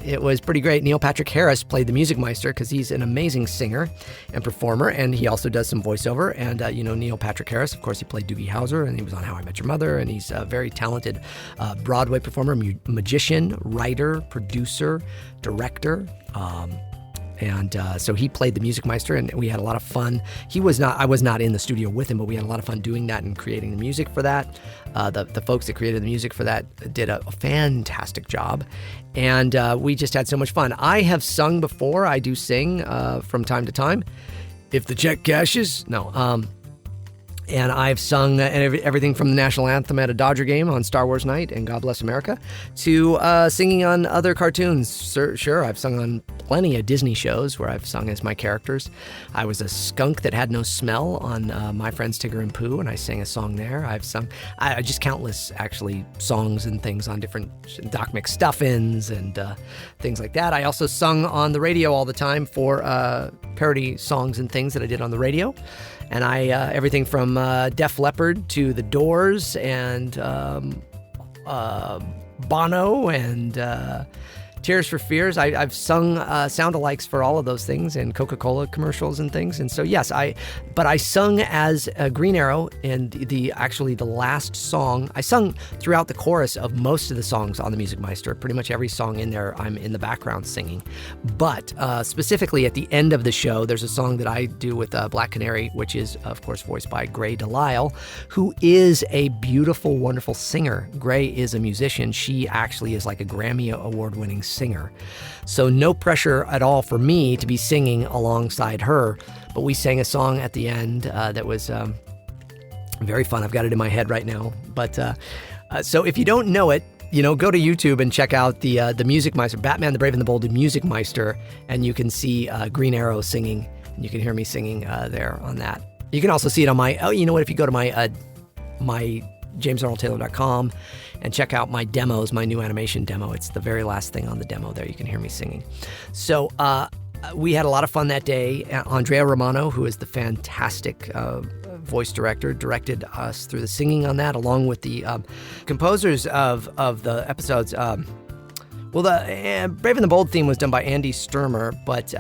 it was pretty great. Neil Patrick Harris played the Music Meister because he's an amazing singer and performer, and he also does some voiceover. And, Neil Patrick Harris, of course, he played Doogie Howser, and he was on How I Met Your Mother, and he's a very talented Broadway performer, magician, writer, producer, director. So he played the Music Meister, and we had a lot of fun. I was not in the studio with him, but we had a lot of fun doing that and creating the music for that. The folks that created the music for that did a fantastic job, and we just had so much fun. I have sung before. I do sing from time to time. If the check cashes, no. And I've sung everything from the national anthem at a Dodger game on Star Wars night and God Bless America to singing on other cartoons. Sure, I've sung on plenty of Disney shows where I've sung as my characters. I was a skunk that had no smell on My Friends Tigger and Pooh, and I sang a song there. I've sung just countless, actually, songs and things on different Doc McStuffins and things like that. I also sung on the radio all the time for parody songs and things that I did on the radio. And I everything from Def Leppard to The Doors and Bono and Tears for Fears. I've sung sound-alikes for all of those things and Coca-Cola commercials and things. And so, yes, I sung as Green Arrow, and the last song, I sung throughout the chorus of most of the songs on The Music Meister. Pretty much every song in there, I'm in the background singing. But specifically at the end of the show, there's a song that I do with Black Canary, which is, of course, voiced by Gray Delisle, who is a beautiful, wonderful singer. Gray is a musician. She actually is like a Grammy Award-winning singer. So no pressure at all for me to be singing alongside her, but we sang a song at the end that was very fun. I've got it in my head right now. But so if you don't know it, go to YouTube and check out the Music Meister, Batman the Brave and the Bold, the Music Meister, and you can see Green Arrow singing, and you can hear me singing there on that. You can also see it on my, if you go to my JamesArnoldTaylor.com and check out my demos, my new animation demo. It's the very last thing on the demo there. You can hear me singing. So we had a lot of fun that day. Andrea Romano, who is the fantastic voice director, directed us through the singing on that, along with the composers of the episodes. The Brave and the Bold theme was done by Andy Sturmer, but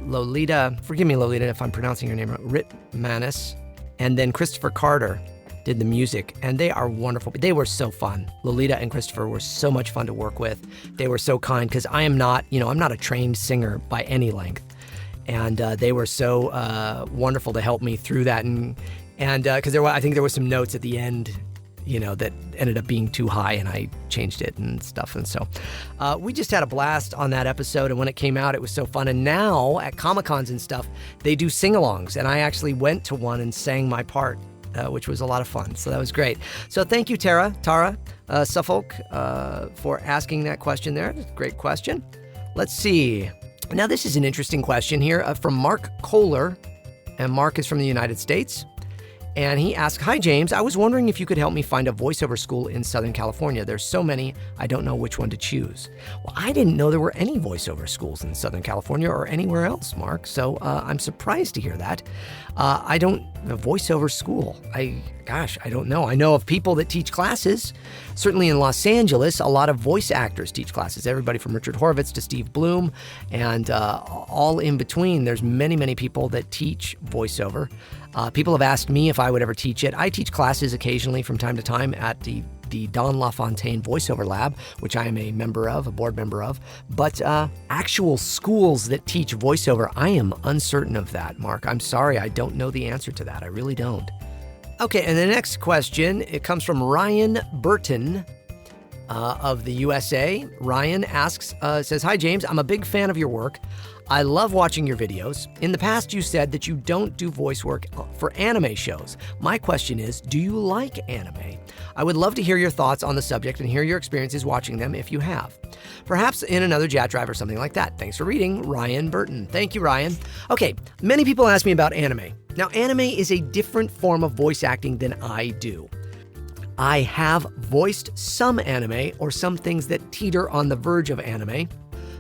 Lolita, forgive me, Lolita, if I'm pronouncing your name right, Ritmanis, and then Christopher Carter did the music, and they are wonderful. They were so fun. Lolita and Christopher were so much fun to work with. They were so kind, because I am not, I'm not a trained singer by any length. And they were so wonderful to help me through that. And because I think there were some notes at the end, that ended up being too high, and I changed it and stuff. And so we just had a blast on that episode. And when it came out, it was so fun. And now at Comic-Cons and stuff, they do sing-alongs. And I actually went to one and sang my part, which was a lot of fun. So that was great. So thank you, Tara Suffolk, for asking that question there. Great question. Let's see. Now, this is an interesting question here from Mark Kohler. And Mark is from the United States. And he asked, "Hi, James. I was wondering if you could help me find a voiceover school in Southern California. There's so many, I don't know which one to choose." Well, I didn't know there were any voiceover schools in Southern California or anywhere else, Mark. So I'm surprised to hear that. A voiceover school. I don't know. I know of people that teach classes. Certainly in Los Angeles, a lot of voice actors teach classes. Everybody from Richard Horvitz to Steve Bloom, and all in between. There's many, many people that teach voiceover. People have asked me if I would ever teach it. I teach classes occasionally from time to time at the Don LaFontaine Voiceover Lab, which I am a board member of. But actual schools that teach voiceover, I am uncertain of that, Mark. I'm sorry, I don't know the answer to that. I really don't. Okay, and the next question, it comes from Ryan Burton. of the USA. Ryan asks, says, "Hi, James. I'm a big fan of your work. I love watching your videos. In the past, you said that you don't do voice work for anime shows. My question is, do you like anime? I would love to hear your thoughts on the subject and hear your experiences watching them if you have. Perhaps in another JAT drive or something like that. Thanks for reading, Ryan Burton." Thank you, Ryan. Okay, many people ask me about anime. Now, anime is a different form of voice acting than I do. I have voiced some anime or some things that teeter on the verge of anime.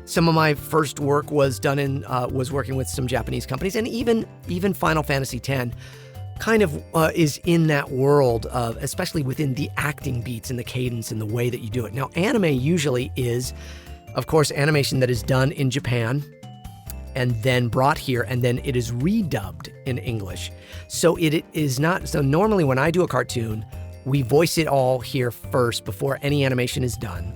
Some of my first work was done was working with some Japanese companies, and even Final Fantasy X kind of is in that world of, especially within the acting beats and the cadence and the way that you do it. Now, anime usually is, of course, animation that is done in Japan and then brought here, and then it is redubbed in English. So it is not, so normally when I do a cartoon, we voice it all here first before any animation is done.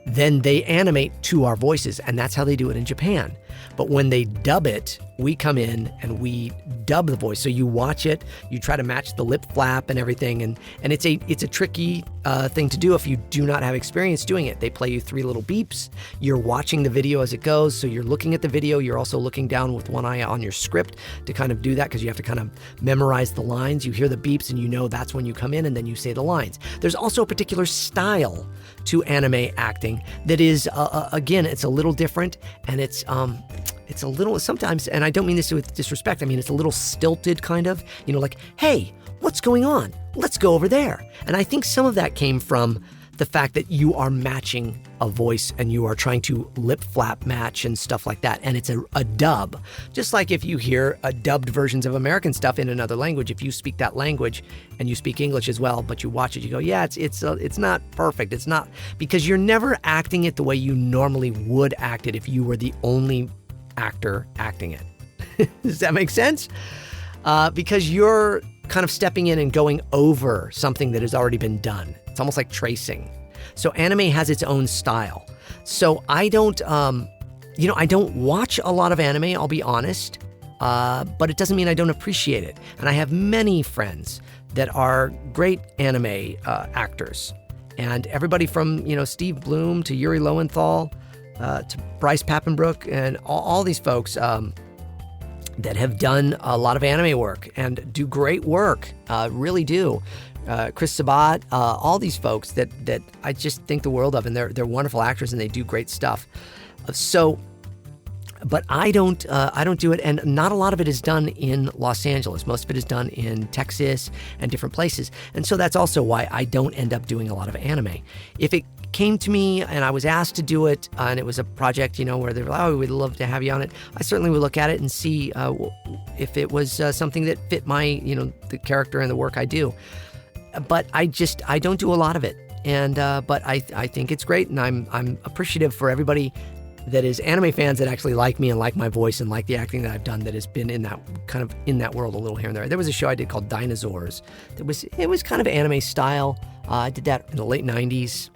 Then they animate to our voices, and that's how they do it in Japan. But when they dub it, we come in and we dub the voice. So you watch it, you try to match the lip flap and everything, and it's a tricky thing to do if you do not have experience doing it. They play you 3 little beeps. You're watching the video as it goes, so you're looking at the video. You're also looking down with one eye on your script to kind of do that, because you have to kind of memorize the lines. You hear the beeps and you know that's when you come in, and then you say the lines. There's also a particular style to anime acting that is, again, it's a little different, and it's a little, sometimes, and I don't mean this with disrespect, I mean it's a little stilted kind of, like, hey, what's going on? Let's go over there. And I think some of that came from the fact that you are matching a voice and you are trying to lip flap match and stuff like that. And it's a dub. Just like if you hear dubbed versions of American stuff in another language, if you speak that language and you speak English as well, but you watch it, you go, yeah, it's not perfect. It's not, because you're never acting it the way you normally would act it if you were the only actor acting it. Does that make sense? Because you're kind of stepping in and going over something that has already been done. It's almost like tracing. So anime has its own style. So I don't, I don't watch a lot of anime, I'll be honest, but it doesn't mean I don't appreciate it. And I have many friends that are great anime actors. And everybody from, Steve Bloom to Yuri Lowenthal, to Bryce Papenbrook, and all these folks that have done a lot of anime work and do great work, really do. Chris Sabat, all these folks that I just think the world of, and they're wonderful actors and they do great stuff. So, but I don't do it, and not a lot of it is done in Los Angeles. Most of it is done in Texas and different places, and so that's also why I don't end up doing a lot of anime. If it came to me and I was asked to do it, and it was a project, where they were like, oh, we'd love to have you on it, I certainly would look at it and see if it was something that fit my, the character and the work I do. But I don't do a lot of it, and but I think it's great, and I'm appreciative for everybody that is anime fans that actually like me and like my voice and like the acting that I've done, that has been in that world a little here and there. There was a show I did called Dinosaurs. It was kind of anime style. I did that in the late 90s.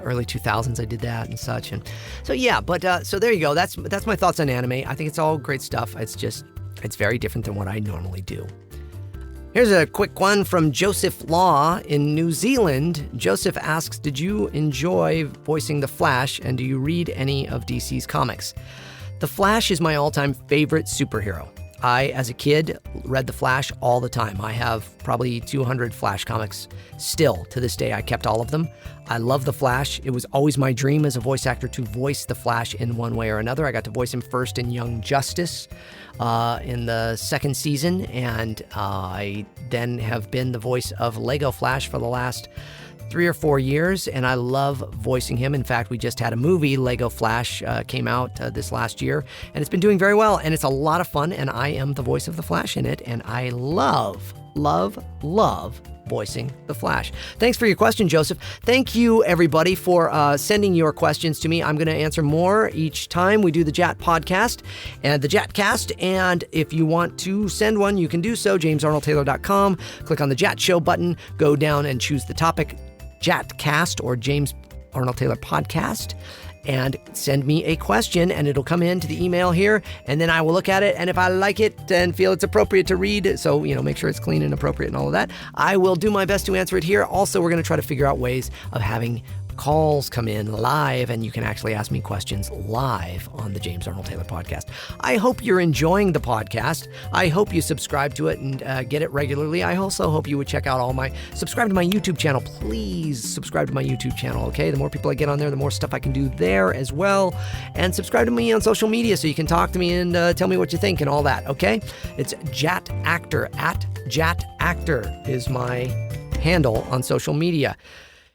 Early 2000s I did that and such, and so yeah, but so there you go. That's my thoughts on anime. I think it's all great stuff. It's very different than what I normally do. Here's a quick one from Joseph Law in New Zealand. Joseph asks, did you enjoy voicing The Flash, and do you read any of DC's comics? The Flash is my all-time favorite superhero. I, as a kid, read The Flash all the time. I have probably 200 Flash comics still. To this day, I kept all of them. I love The Flash. It was always my dream as a voice actor to voice The Flash in one way or another. I got to voice him first in Young Justice in the second season, and I then have been the voice of Lego Flash for the last 3 or 4 years, and I love voicing him. In fact, we just had a movie, Lego Flash, came out this last year, and it's been doing very well, and it's a lot of fun, and I am the voice of the Flash in it, and I love voicing the Flash. Thanks for your question, Joseph. Thank you, everybody, for sending your questions to me. I'm going to answer more each time we do the JAT podcast and the JAT cast, and if you want to send one, you can do so, jamesarnoldtaylor.com. Click on the JAT show button, go down and choose the topic, JAT cast or James Arnold Taylor podcast, and send me a question, and it'll come into the email here, and then I will look at it, and if I like it and feel it's appropriate to read, so, make sure it's clean and appropriate and all of that, I will do my best to answer it here. Also, we're going to try to figure out ways of having calls come in live, and you can actually ask me questions live on the James Arnold Taylor podcast. I hope you're enjoying the podcast. I hope you subscribe to it and get it regularly. I also hope you would subscribe to my YouTube channel. Please subscribe to my YouTube channel, okay? The more people I get on there, the more stuff I can do there as well. And subscribe to me on social media so you can talk to me and tell me what you think and all that, okay? It's JAT Actor, @JAT Actor is my handle on social media.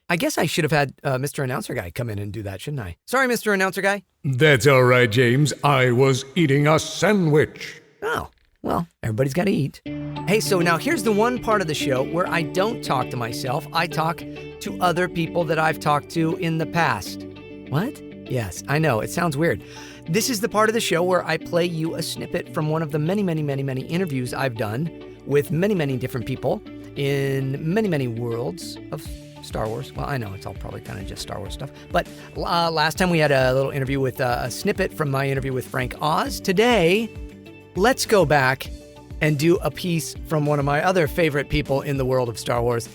I guess I should have had Mr. Announcer Guy come in and do that, shouldn't I? Sorry, Mr. Announcer Guy. That's all right, James. I was eating a sandwich. Oh, well, everybody's got to eat. Hey, so now here's the one part of the show where I don't talk to myself. I talk to other people that I've talked to in the past. What? Yes, I know. It sounds weird. This is the part of the show where I play you a snippet from one of the many, many, many, many interviews I've done with many, many different people in many, many worlds of Star Wars. Well, I know it's all probably kind of just Star Wars stuff. But last time we had a little interview with a snippet from my interview with Frank Oz. Today, let's go back and do a piece from one of my other favorite people in the world of Star Wars,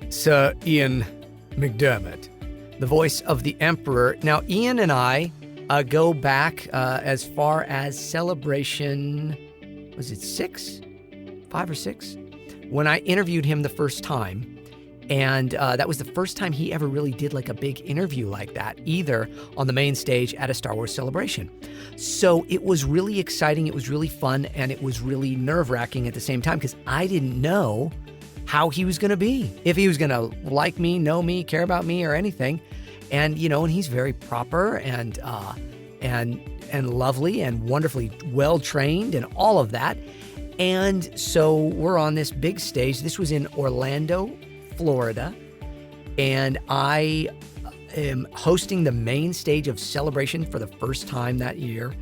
Sir Ian McDiarmid, the voice of the Emperor. Now, Ian and I go back as far as Celebration, was it 5 or 6? When I interviewed him the first time. And that was the first time he ever really did like a big interview like that, either on the main stage at a Star Wars Celebration. So it was really exciting, it was really fun, and it was really nerve-wracking at the same time because I didn't know how he was going to be, if he was going to like me, know me, care about me, or anything. And and he's very proper and lovely and wonderfully well-trained and all of that. And so we're on this big stage. This was in Orlando, Florida, and I am hosting the main stage of Celebration for the first time that year.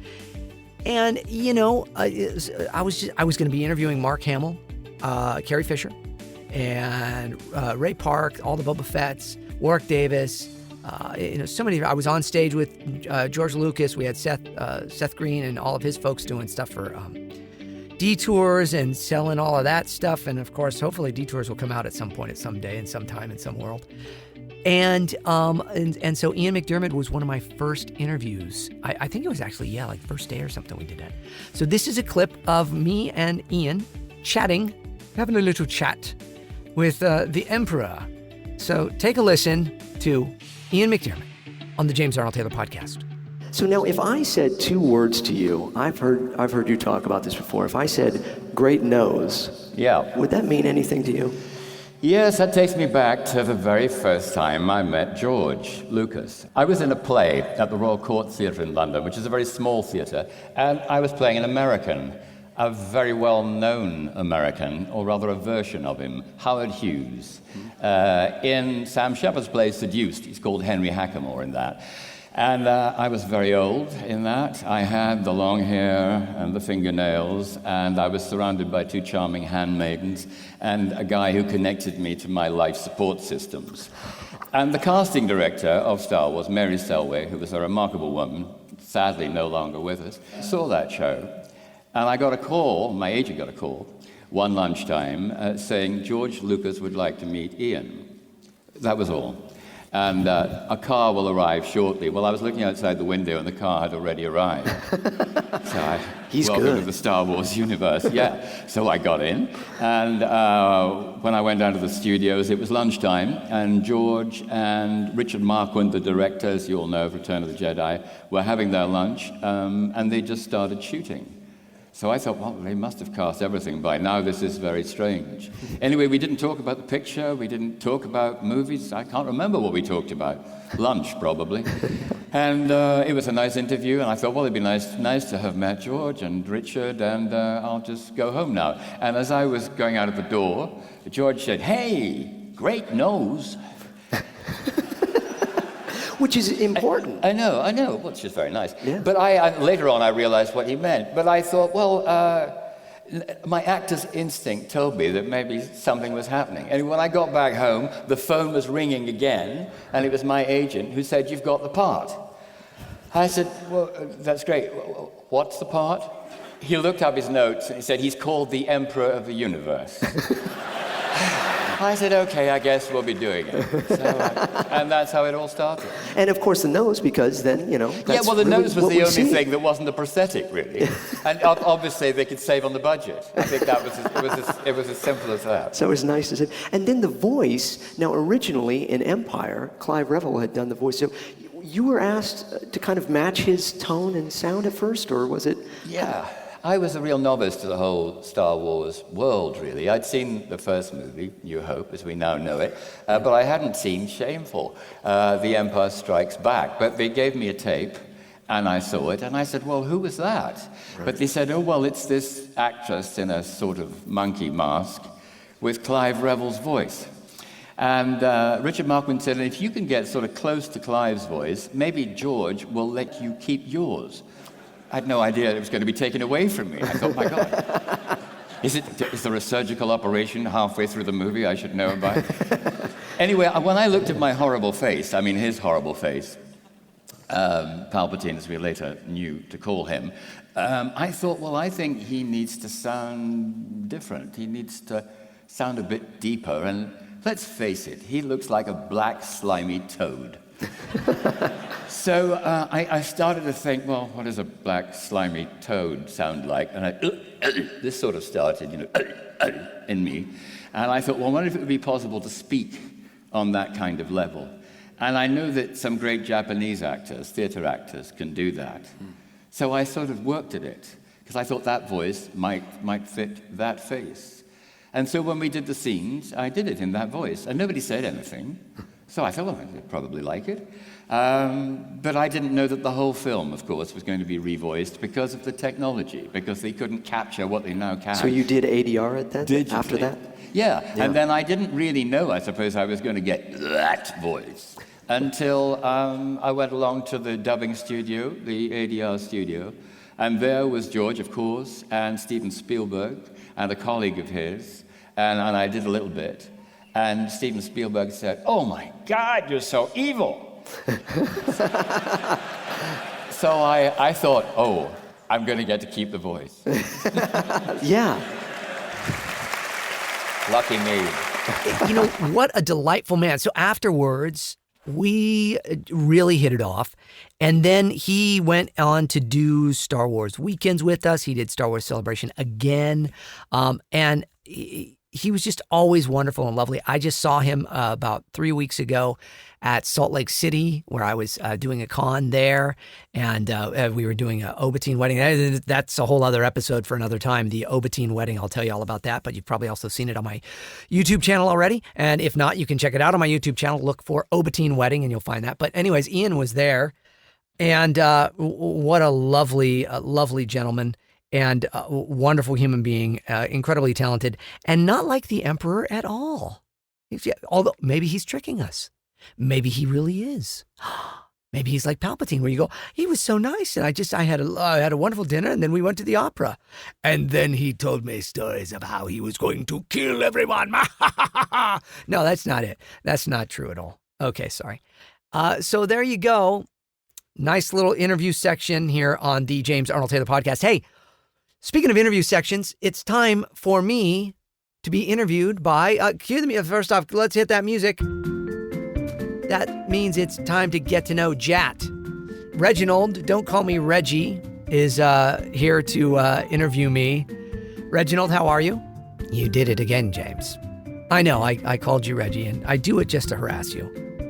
And I was going to be interviewing Mark Hamill, Carrie Fisher, and Ray Park, all the Boba Fetts, Warwick Davis. So many. I was on stage with George Lucas. We had Seth Green and all of his folks doing stuff for Detours and selling all of that stuff. And of course, hopefully Detours will come out at some point, at some day, and sometime, in some world. And so Ian McDiarmid was one of my first interviews. I think it was actually, like first day or something we did that. So this is a clip of me and Ian chatting, having a little chat with the Emperor. So take a listen to Ian McDiarmid on the James Arnold Taylor podcast. So now, if I said 2 words to you, I've heard you talk about this before. If I said "great nose," would that mean anything to you? Yes, that takes me back to the very first time I met George Lucas. I was in a play at the Royal Court Theatre in London, which is a very small theatre, and I was playing an American, a very well-known American, or rather a version of him, Howard Hughes. In Sam Shepard's play, Seduced, he's called Henry Hackamore in that. And I was very old in that. I had the long hair and the fingernails, and I was surrounded by 2 charming handmaidens and a guy who connected me to my life support systems. And the casting director of Star Wars, Mary Selway, who was a remarkable woman, sadly no longer with us, saw that show. And I got a call, my agent got a call, one lunchtime, saying George Lucas would like to meet Ian. That was all. And a car will arrive shortly. Well, I was looking outside the window, and the car had already arrived. So welcome to the Star Wars universe. Yeah. So I got in, and when I went down to the studios, it was lunchtime, and George and Richard Marquand, the director, as you all know, of Return of the Jedi, were having their lunch, and they just started shooting. So I thought, well, they must have cast everything by now. This is very strange. Anyway, we didn't talk about the picture. We didn't talk about movies. I can't remember what we talked about. Lunch, probably. And it was a nice interview. And I thought, well, it'd be nice to have met George and Richard. And I'll just go home now. And as I was going out of the door, George said, "Hey, great nose." Which is important. I know, which is very nice. Yeah. But later on I realized what he meant. But I thought, well, my actor's instinct told me that maybe something was happening. And when I got back home, the phone was ringing again, and it was my agent who said, "You've got the part." I said, well, that's great. What's the part? He looked up his notes and he said, he's called the Emperor of the Universe. I said, okay, I guess we'll be doing it. And that's how it all started. And of course the nose, because then, that's yeah, well, the really nose was what the we only see. thing that wasn't a prosthetic, really. And obviously they could save on the budget. I think that it was as simple as that. So it was nice to see. And then the voice, now originally in Empire, Clive Revill had done the voice. So you were asked to kind of match his tone and sound at first, or was it? Yeah. I was a real novice to the whole Star Wars world, really. I'd seen the first movie, New Hope, as we now know it, but I hadn't seen Shameful, The Empire Strikes Back. But they gave me a tape, and I saw it, and I said, well, who was that? Right. But they said, oh, well, it's this actress in a sort of monkey mask with Clive Revill's voice. And Richard Markman said, if you can get sort of close to Clive's voice, maybe George will let you keep yours. I had no idea it was going to be taken away from me. I thought, my God, is there a surgical operation halfway through the movie I should know about? Anyway, when I looked at my horrible face, I mean his horrible face, Palpatine, as we later knew to call him, I thought, well, I think he needs to sound different. He needs to sound a bit deeper. And let's face it, he looks like a black, slimy toad. So I started to think, well, what does a black, slimy toad sound like? And this sort of started, in me. And I thought, well, I wonder if it would be possible to speak on that kind of level. And I know that some great Japanese actors, theater actors, can do that. So I sort of worked at it, because I thought that voice might fit that face. And so when we did the scenes, I did it in that voice. And nobody said anything. So I thought, well, I'd probably like it. But I didn't know that the whole film, of course, was going to be revoiced because of the technology, because they couldn't capture what they now can. So you did ADR at that? Digitally. After that? Yeah, and then I didn't really know, I suppose, I was going to get that voice until I went along to the dubbing studio, the ADR studio, and there was George, of course, and Steven Spielberg, and a colleague of his, and I did a little bit. And Steven Spielberg said, oh my God, you're so evil. So I thought, oh, I'm going to get to keep the voice. Yeah. Lucky me. What a delightful man. So afterwards, we really hit it off. And then he went on to do Star Wars Weekends with us. He did Star Wars Celebration again. And he was just always wonderful and lovely. I just saw him about 3 weeks ago at Salt Lake City, where I was doing a con there, and we were doing an Obatine wedding. That's a whole other episode for another time, the Obatine wedding. I'll tell you all about that, but you've probably also seen it on my YouTube channel already, and if not, you can check it out on my YouTube channel. Look for Obatine wedding, and you'll find that. But anyways, Ian was there, and what a lovely gentleman. And a wonderful human being, incredibly talented, and not like the Emperor at all. Although maybe he's tricking us. Maybe he really is. Maybe he's like Palpatine, where you go, he was so nice, and I had a wonderful dinner, and then we went to the opera, and then he told me stories of how he was going to kill everyone. No, that's not it. That's not true at all. Okay, sorry. So there you go. Nice little interview section here on the James Arnold Taylor podcast. Hey. Speaking of interview sections, it's time for me to be interviewed by, cue the music. First off, let's hit that music. That means it's time to get to know JAT. Reginald, don't call me Reggie, is here to interview me. Reginald, how are you? You did it again, James. I know, I called you Reggie, and I do it just to harass you.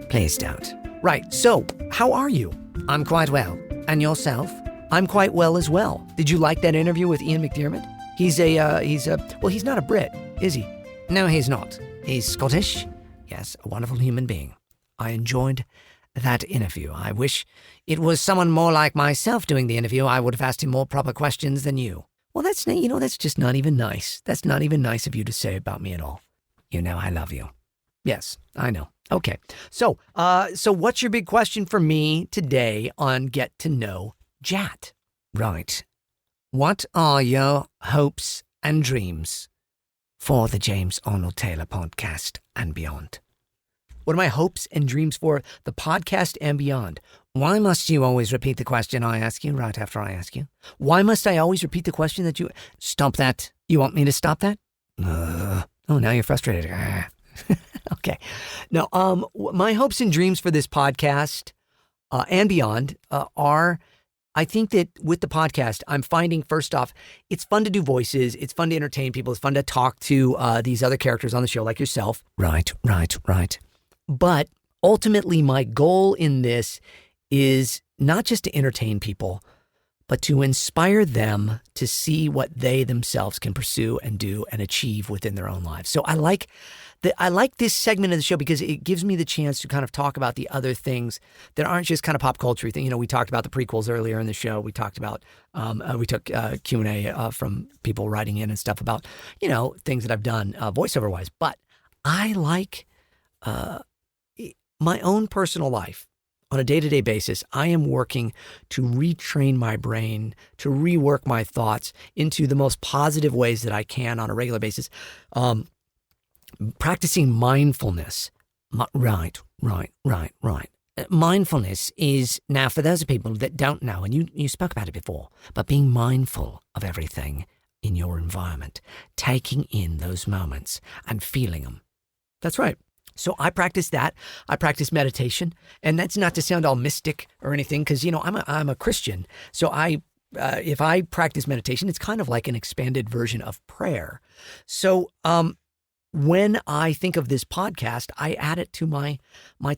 Please don't. Right, so, how are you? I'm quite well. And yourself? I'm quite well as well. Did you like that interview with Ian McDiarmid? He's not a Brit, is he? No, he's not. He's Scottish. Yes, a wonderful human being. I enjoyed that interview. I wish it was someone more like myself doing the interview. I would have asked him more proper questions than you. Well, that's just not even nice. That's not even nice of you to say about me at all. You know I love you. Yes, I know. Okay. So what's your big question for me today on Get to Know JAT? Right. What are your hopes and dreams for the James Arnold Taylor podcast and beyond? What are my hopes and dreams for the podcast and beyond? Why must you always repeat the question I ask you right after I ask you? Why must I always repeat the question that you... Stop that. You want me to stop that? Oh, now you're frustrated. Okay. Now, my hopes and dreams for this podcast and beyond are... I think that with the podcast, I'm finding, first off, it's fun to do voices. It's fun to entertain people. It's fun to talk to these other characters on the show like yourself. Right. But ultimately, my goal in this is not just to entertain people, but to inspire them to see what they themselves can pursue and do and achieve within their own lives. So I like this segment of the show because it gives me the chance to kind of talk about the other things that aren't just kind of pop culture thing. You know, we talked about the prequels earlier in the show. We talked about, we took Q&A from people writing in and stuff about, you know, things that I've done voiceover wise. But I like my own personal life. On a day-to-day basis, I am working to retrain my brain, to rework my thoughts into the most positive ways that I can on a regular basis. Practicing mindfulness. Right. Mindfulness is, now for those people that don't know, and you spoke about it before, but being mindful of everything in your environment, taking in those moments and feeling them. That's right. So I practice that. I practice meditation, and that's not to sound all mystic or anything, because you know I'm a Christian. So if I practice meditation, it's kind of like an expanded version of prayer. So when I think of this podcast, I add it to my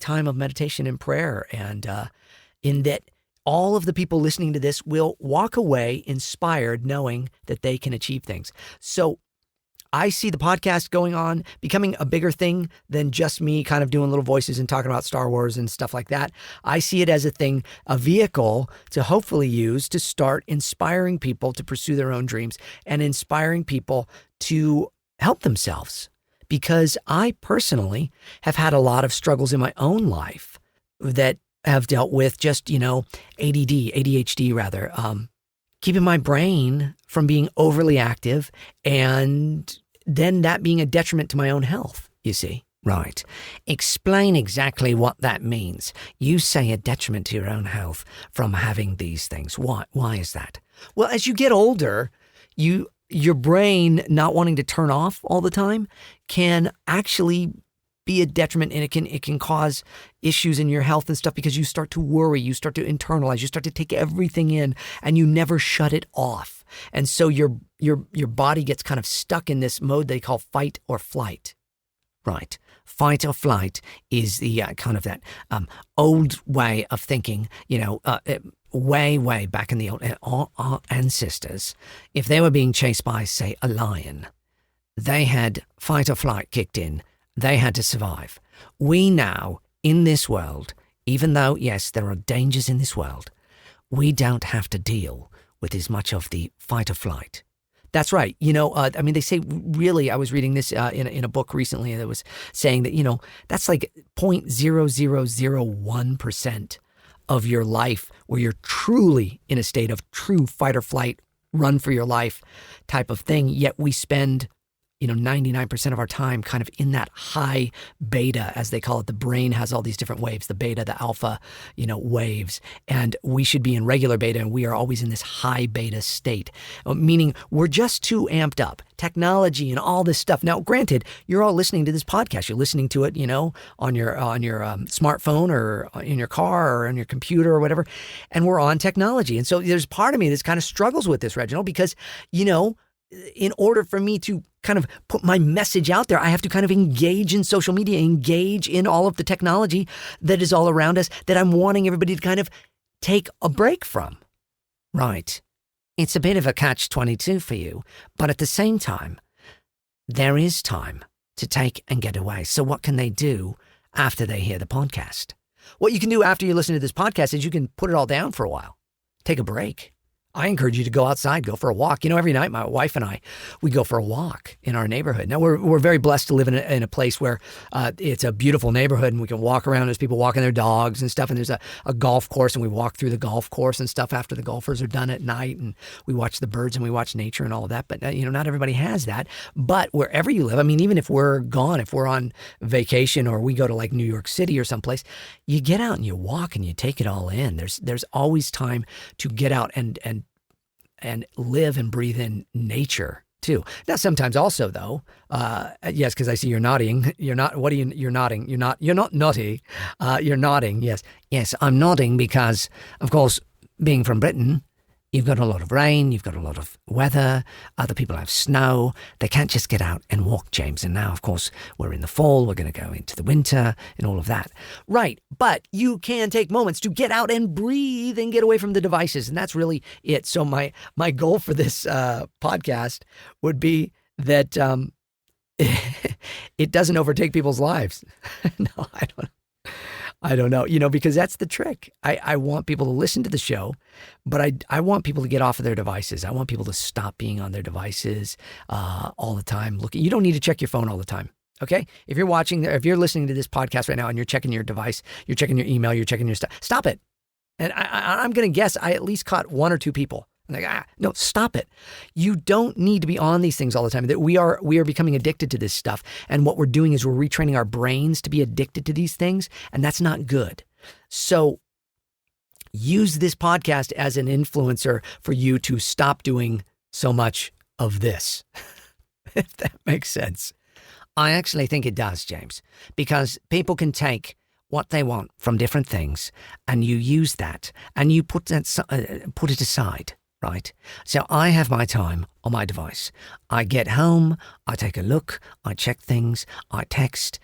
time of meditation and prayer, and in that all of the people listening to this will walk away inspired, knowing that they can achieve things. So I see the podcast going on, becoming a bigger thing than just me kind of doing little voices and talking about Star Wars and stuff like that. I see it as a thing, a vehicle to hopefully use to start inspiring people to pursue their own dreams and inspiring people to help themselves. Because I personally have had a lot of struggles in my own life that have dealt with just, you know, ADHD rather, keeping my brain from being overly active and then that being a detriment to my own health, you see. Right. Explain exactly what that means. You say a detriment to your own health from having these things. Why is that? Well, as you get older, your brain not wanting to turn off all the time can actually be a detriment, and it can cause issues in your health and stuff because you start to worry, you start to internalize, you start to take everything in, and you never shut it off. And so your body gets kind of stuck in this mode they call fight or flight. Right. Fight or flight is the kind of that old way of thinking, you know, way back in the old, our ancestors, if they were being chased by, say, a lion, they had fight or flight kicked in. They had to survive. We now, in this world, even though, yes, there are dangers in this world, we don't have to deal with as much of the fight or flight. That's right. You know, I mean, they say, really, I was reading this in a book recently that was saying that, you know, that's like 0.0001% of your life where you're truly in a state of true fight or flight, run for your life type of thing. Yet we spend, you know, 99% of our time kind of in that high beta, as they call it. The brain has all these different waves, the beta, the alpha, you know, waves. And we should be in regular beta, and we are always in this high beta state, meaning we're just too amped up. Technology and all this stuff. Now, granted, you're all listening to this podcast. You're listening to it, you know, on your smartphone or in your car or on your computer or whatever. And we're on technology. And so there's part of me that kind of struggles with this, Reginald, because, you know, in order for me to kind of put my message out there, I have to kind of engage in social media, engage in all of the technology that is all around us that I'm wanting everybody to kind of take a break from. Right. It's a bit of a catch-22 for you, but at the same time, there is time to take and get away. So what can they do after they hear the podcast? What you can do after you listen to this podcast is you can put it all down for a while. Take a break. I encourage you to go outside, go for a walk. Every night my wife and I, we go for a walk in our neighborhood. Now we're very blessed to live in a place where it's a beautiful neighborhood and we can walk around. There's people walking their dogs and stuff. And there's a golf course and we walk through the golf course and stuff after the golfers are done at night. And we watch the birds and we watch nature and all of that. But, not everybody has that. But wherever you live, even if we're gone, if we're on vacation or we go to like New York City or someplace, you get out and you walk and you take it all in. There's always time to get out and live and breathe in nature too. Now, sometimes also though, yes, because I see you're nodding. You're not. What are you? You're nodding. You're not naughty. You're nodding. Yes. I'm nodding because, of course, being from Britain, you've got a lot of rain. You've got a lot of weather. Other people have snow. They can't just get out and walk, James. And now, of course, we're in the fall. We're going to go into the winter and all of that. Right. But you can take moments to get out and breathe and get away from the devices. And that's really it. So my goal for this podcast would be that it doesn't overtake people's lives. No, I don't know, because that's the trick. I want people to listen to the show, but I want people to get off of their devices. I want people to stop being on their devices all the time. You don't need to check your phone all the time, okay? If you're listening to this podcast right now and you're checking your device, you're checking your email, you're checking your stuff, stop it. And I'm going to guess I at least caught one or two people. No, stop it. You don't need to be on these things all the time. That we are becoming addicted to this stuff. And what we're doing is we're retraining our brains to be addicted to these things. And that's not good. So use this podcast as an influencer for you to stop doing so much of this, if that makes sense. I actually think it does, James, because people can take what they want from different things and you use that and you put it aside. Right. So I have my time on my device. I get home, I take a look, I check things, I text,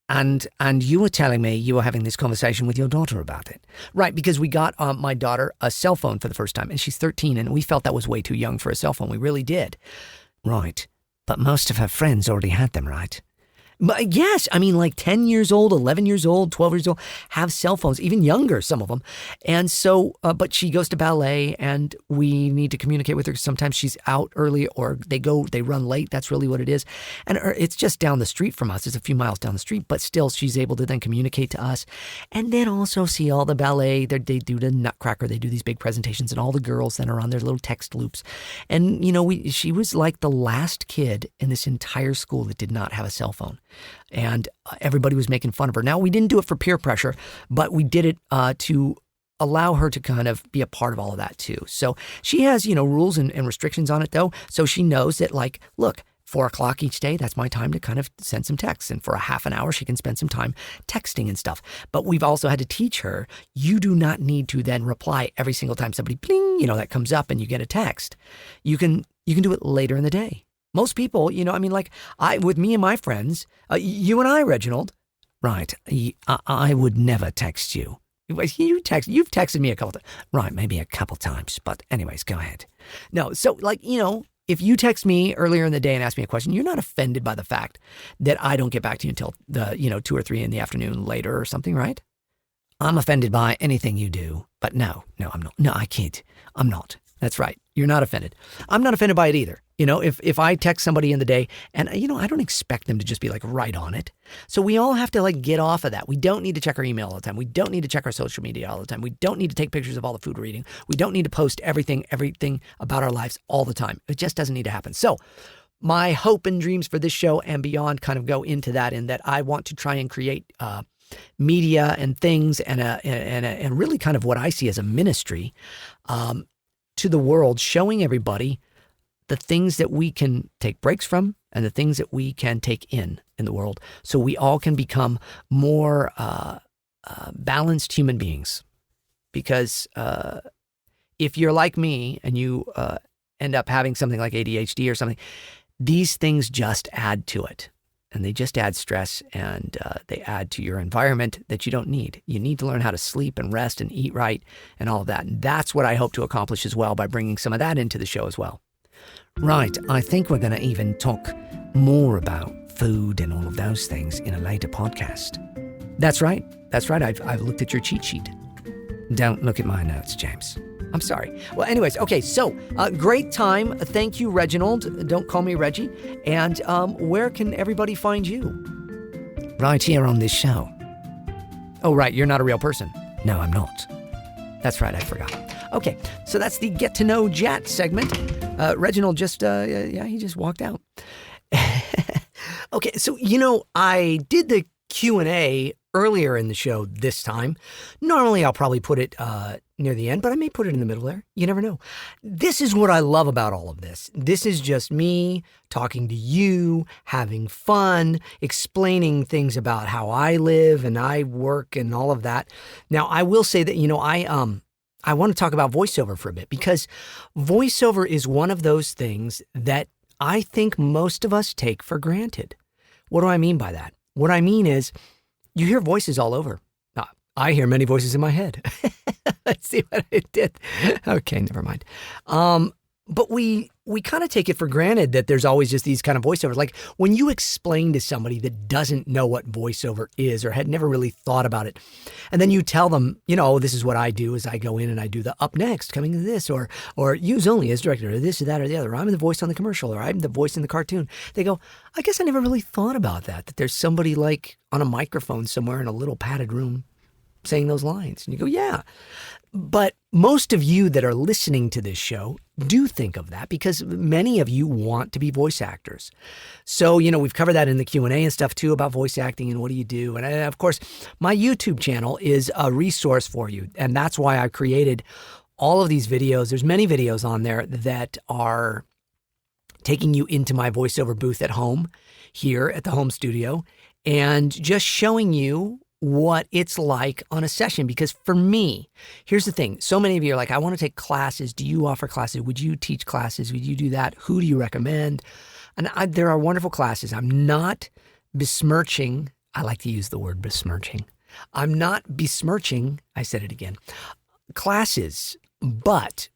and you were telling me you were having this conversation with your daughter about it. Right, because we got my daughter a cell phone for the first time, and she's 13, and we felt that was way too young for a cell phone. We really did. Right. But most of her friends already had them, right? But yes, like 10 years old, 11 years old, 12 years old, have cell phones, even younger, some of them. And so, but she goes to ballet and we need to communicate with her. Sometimes she's out early or they run late. That's really what it is. And it's just down the street from us. It's a few miles down the street, but still she's able to then communicate to us. And then also see all the ballet. They do the Nutcracker. They do these big presentations and all the girls then are on their little text loops. And, she was like the last kid in this entire school that did not have a cell phone. And everybody was making fun of her. Now, we didn't do it for peer pressure, but we did it to allow her to kind of be a part of all of that too. So she has, rules and restrictions on it though. So she knows that look, 4 o'clock each day, that's my time to kind of send some texts. And for a half an hour, she can spend some time texting and stuff. But we've also had to teach her, you do not need to then reply every single time somebody bling, that comes up and you get a text. You can do it later in the day. Most people, with me and my friends, you and I, Reginald, right, I would never text you. You've texted me a couple times. Right, maybe a couple times. But anyways, go ahead. No, so if you text me earlier in the day and ask me a question, you're not offended by the fact that I don't get back to you until 2 or 3 in the afternoon later or something, right? I'm offended by anything you do. But no, I'm not. No, I kid. I'm not. That's right. You're not offended. I'm not offended by it either. If I text somebody in the day and, I don't expect them to just be right on it. So we all have to get off of that. We don't need to check our email all the time. We don't need to check our social media all the time. We don't need to take pictures of all the food we're eating. We don't need to post everything about our lives all the time. It just doesn't need to happen. So my hope and dreams for this show and beyond kind of go into that, in that I want to try and create media and things and really kind of what I see as a ministry to the world, showing everybody the things that we can take breaks from and the things that we can take in the world, so we all can become more balanced human beings. Because if you're like me and you end up having something like ADHD or something, these things just add to it. And they just add stress, and they add to your environment that you don't need. You need to learn how to sleep and rest and eat right and all of that. And that's what I hope to accomplish as well by bringing some of that into the show as well. Right, I think we're going to even talk more about food and all of those things in a later podcast. That's right. I've looked at your cheat sheet. Don't look at my notes, James. I'm sorry. Well, anyways, okay, so great time. Thank you, Reginald. Don't call me Reggie. And where can everybody find you? Right here on this show. Oh, right, you're not a real person. No, I'm not. That's right, I forgot. Okay, so that's the Get to Know JAT segment. Reginald just, he just walked out. Okay, so, I did the Q&A earlier in the show this time. Normally, I'll probably put it near the end, but I may put it in the middle there. You never know. This is what I love about all of this. This is just me talking to you, having fun, explaining things about how I live and I work and all of that. Now, I will say that, I want to talk about voiceover for a bit because voiceover is one of those things that I think most of us take for granted. What do I mean by that? What I mean is you hear voices all over. I hear many voices in my head. Let's see what I did. Okay, never mind. But we kind of take it for granted that there's always just these kind of voiceovers. Like when you explain to somebody that doesn't know what voiceover is or had never really thought about it, and then you tell them, this is what I do is I go in and I do the up next, coming to this, or use only as director, or this or that or the other. Or I'm the voice on the commercial, or I'm the voice in the cartoon. They go, I guess I never really thought about that there's somebody like on a microphone somewhere in a little padded room saying those lines. And you go, yeah. But most of you that are listening to this show do think of that because many of you want to be voice actors. So, we've covered that in the Q&A and stuff too about voice acting and what do you do. And of course, my YouTube channel is a resource for you. And that's why I created all of these videos. There's many videos on there that are taking you into my voiceover booth at home here at the home studio and just showing you what it's like on a session. Because for me, here's the thing. So many of you are like, I want to take classes. Do you offer classes? Would you teach classes? Would you do that? Who do you recommend? And there are wonderful classes. I'm not besmirching. I like to use the word besmirching. I'm not besmirching. I said it again. Classes. But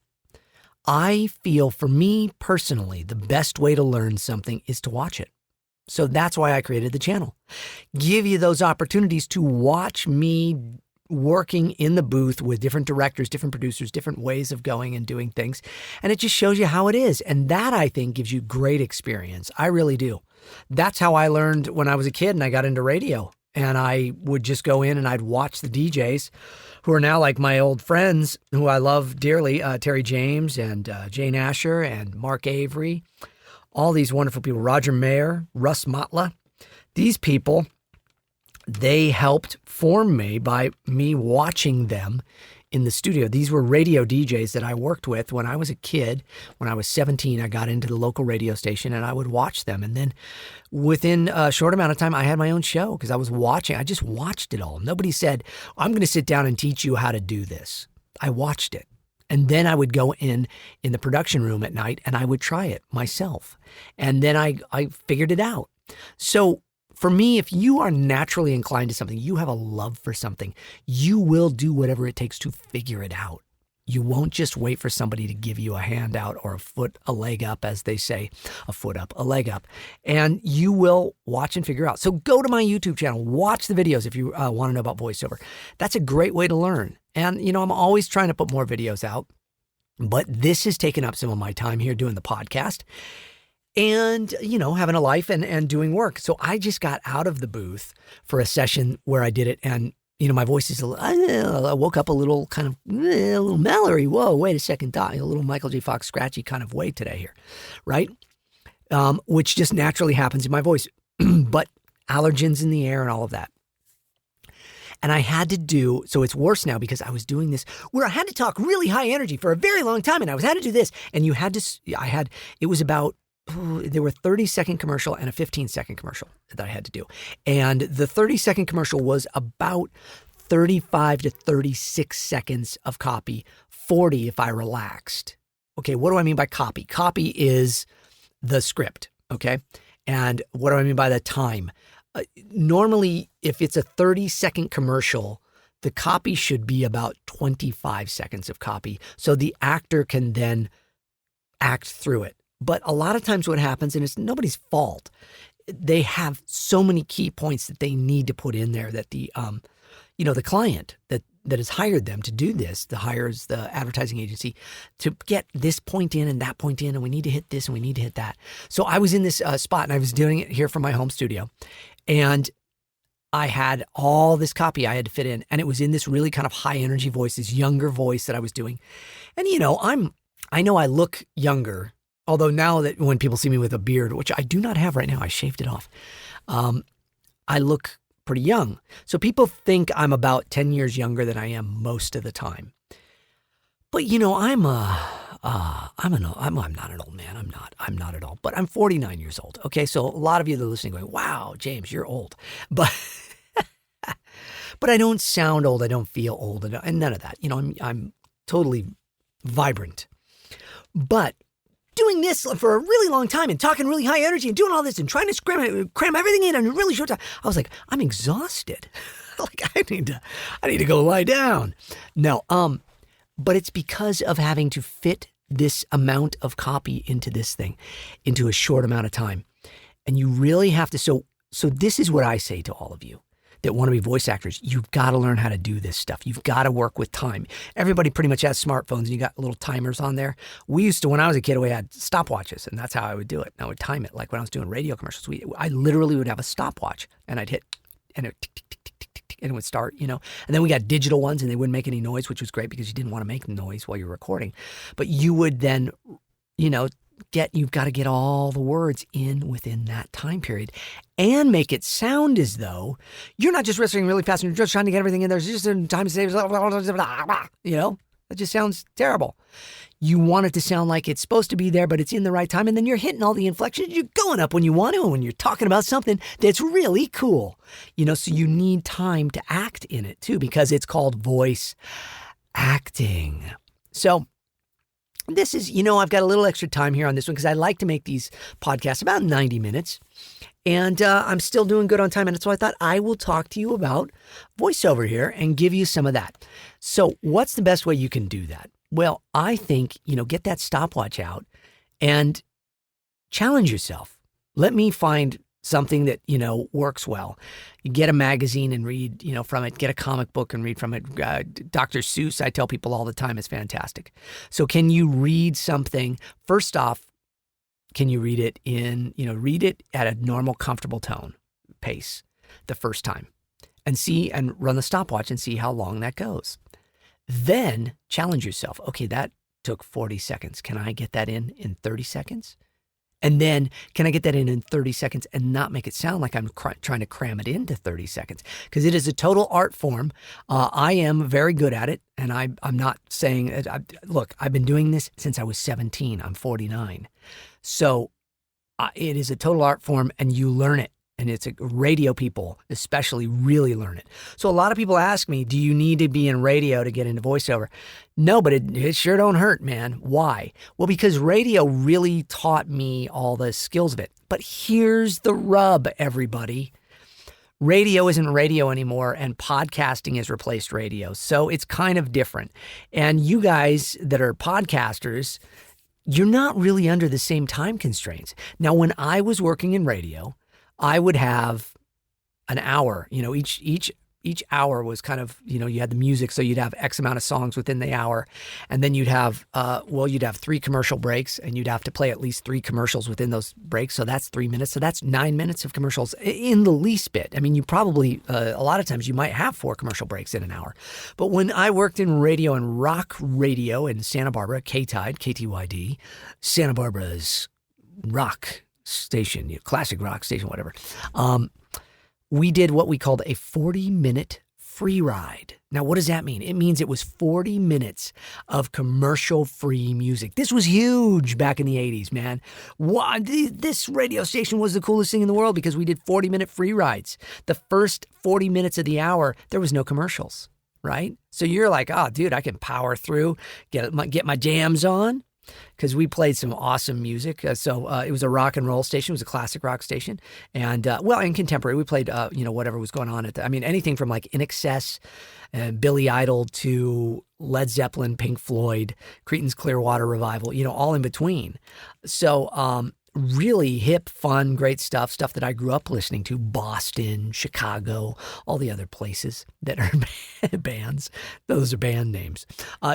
I feel for me personally, the best way to learn something is to watch it. So that's why I created the channel. Give you those opportunities to watch me working in the booth with different directors, different producers, different ways of going and doing things. And it just shows you how it is. And that, I think, gives you great experience. I really do. That's how I learned when I was a kid and I got into radio. And I would just go in and I'd watch the DJs who are now like my old friends who I love dearly, Terry James and Jane Asher and Mark Avery. All these wonderful people, Roger Mayer, Russ Motla. These people, they helped form me by me watching them in the studio. These were radio DJs that I worked with when I was a kid. When I was 17, I got into the local radio station and I would watch them. And then within a short amount of time, I had my own show because I was watching. I just watched it all. Nobody said, I'm going to sit down and teach you how to do this. I watched it. And then I would go in the production room at night and I would try it myself. And then I figured it out. So for me, if you are naturally inclined to something, you have a love for something, you will do whatever it takes to figure it out. You won't just wait for somebody to give you a handout or a leg up, as they say, a foot up, a leg up. And you will watch and figure out. So go to my YouTube channel, watch the videos if you want to know about voiceover. That's a great way to learn. And, I'm always trying to put more videos out. But this has taken up some of my time here doing the podcast and, having a life and doing work. So I just got out of the booth for a session where I did it. And, my voice is I woke up a little kind of, a little Mallory. Whoa, wait a second. A little Michael J. Fox scratchy kind of way today here, right? Which just naturally happens in my voice. But allergens in the air and all of that. And I had to do, so it's worse now because I was doing this where I had to talk really high energy for a very long time and I had to do this. And it was about, there were 30-second commercial and a 15-second commercial that I had to do. And the 30-second commercial was about 35 to 36 seconds of copy, 40 if I relaxed. Okay, what do I mean by copy? Copy is the script, okay? And what do I mean by the time? Normally, if it's a 30-second commercial, the copy should be about 25 seconds of copy. So the actor can then act through it. But a lot of times what happens, and it's nobody's fault, they have so many key points that they need to put in there that the client, that that has hired them to do this, hires the advertising agency to get this point in and that point in, and we need to hit this and we need to hit that. So I was in this spot, and I was doing it here from my home studio, and I had all this copy I had to fit in, and it was in this really kind of high energy voice, this younger voice that I was doing. And I know I look younger, although now that when people see me with a beard, which I do not have right now, I shaved it off. I look pretty young. So people think I'm about 10 years younger than I am most of the time. But I'm not an old man. I'm not at all. But I'm 49 years old. Okay, so a lot of you that are listening going, wow, James, you're old. But but I don't sound old. I don't feel old, and none of that. I'm totally vibrant. But doing this for a really long time and talking really high energy and doing all this and trying to cram everything in a really short time, I was like, I'm exhausted. Like I need to go lie down. No, but it's because of having to fit this amount of copy into this thing, into a short amount of time. And you really have to, so this is what I say to all of you that want to be voice actors. You've got to learn how to do this stuff. You've got to work with time. Everybody pretty much has smartphones, and you got little timers on there. We used to, when I was a kid, we had stopwatches, and that's how I would do it. I would time it. Like when I was doing radio commercials, I literally would have a stopwatch, and I'd hit, and it tick, tick, tick, tick, tick, tick, and it would start, And then we got digital ones, and they wouldn't make any noise, which was great because you didn't want to make noise while you're recording. But you would then, you've got to get all the words in within that time period and make it sound as though you're not just wrestling really fast and you're just trying to get everything in there. It's just in time to save, that just sounds terrible. You want it to sound like it's supposed to be there, but it's in the right time. And then you're hitting all the inflections. You're going up when you want to, and when you're talking about something that's really cool, so you need time to act in it too, because it's called voice acting. So this is, I've got a little extra time here on this one because I like to make these podcasts about 90 minutes. And I'm still doing good on time. And so I thought I will talk to you about voiceover here and give you some of that. So what's the best way you can do that? Well, I think, get that stopwatch out and challenge yourself. Let me find something that, works well. You get a magazine and read, from it. Get a comic book and read from it. Dr. Seuss, I tell people all the time, is fantastic. So can you read something? First off, can you read it read it at a normal, comfortable tone, pace the first time and run the stopwatch and see how long that goes. Then challenge yourself. Okay, that took 40 seconds. Can I get that in 30 seconds? And then can I get that in 30 seconds and not make it sound like I'm trying to cram it into 30 seconds? Because it is a total art form. I am very good at it. And I'm not saying, look, I've been doing this since I was 17. I'm 49. So it is a total art form, and you learn it. And it's radio people especially really learn it. So a lot of people ask me, do you need to be in radio to get into voiceover? No, but it sure don't hurt, man. Why? Well, because radio really taught me all the skills of it. But here's the rub, everybody. Radio isn't radio anymore, and podcasting has replaced radio. So it's kind of different. And you guys that are podcasters, you're not really under the same time constraints. Now, when I was working in radio, I would have an hour, each hour was kind of, you had the music. So you'd have X amount of songs within the hour. And then you'd have 3 commercial breaks, and you'd have to play at least 3 commercials within those breaks. So that's 3 minutes. So that's 9 minutes of commercials in the least bit. I mean, you probably, a lot of times you might have 4 commercial breaks in an hour. But when I worked in radio and rock radio in Santa Barbara, K-Tide, KTYD, Santa Barbara's rock station, classic rock station, whatever. We did what we called a 40-minute free ride. Now, what does that mean? It means it was 40 minutes of commercial-free music. This was huge back in the 80s, man. This radio station was the coolest thing in the world because we did 40-minute free rides. The first 40 minutes of the hour, there was no commercials, right? So you're like, oh, dude, I can power through, get my jams on. Because we played some awesome music. So it was a rock and roll station. It was a classic rock station. And, in contemporary, we played, whatever was going on anything from like In Excess and Billy Idol to Led Zeppelin, Pink Floyd, Creedence Clearwater Revival, all in between. So really hip, fun, great stuff that I grew up listening to. Boston, Chicago, all the other places that are bands. Those are band names.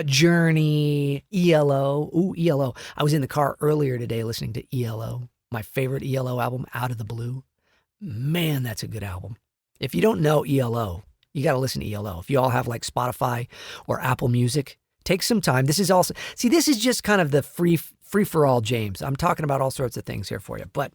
Journey, ELO. Ooh, ELO. I was in the car earlier today listening to ELO, my favorite ELO album, Out of the Blue. Man, that's a good album. If you don't know ELO, you got to listen to ELO. If you all have like Spotify or Apple Music, take some time. This is also, see, this is just kind of the free-for-all James. I'm talking about all sorts of things here for you, but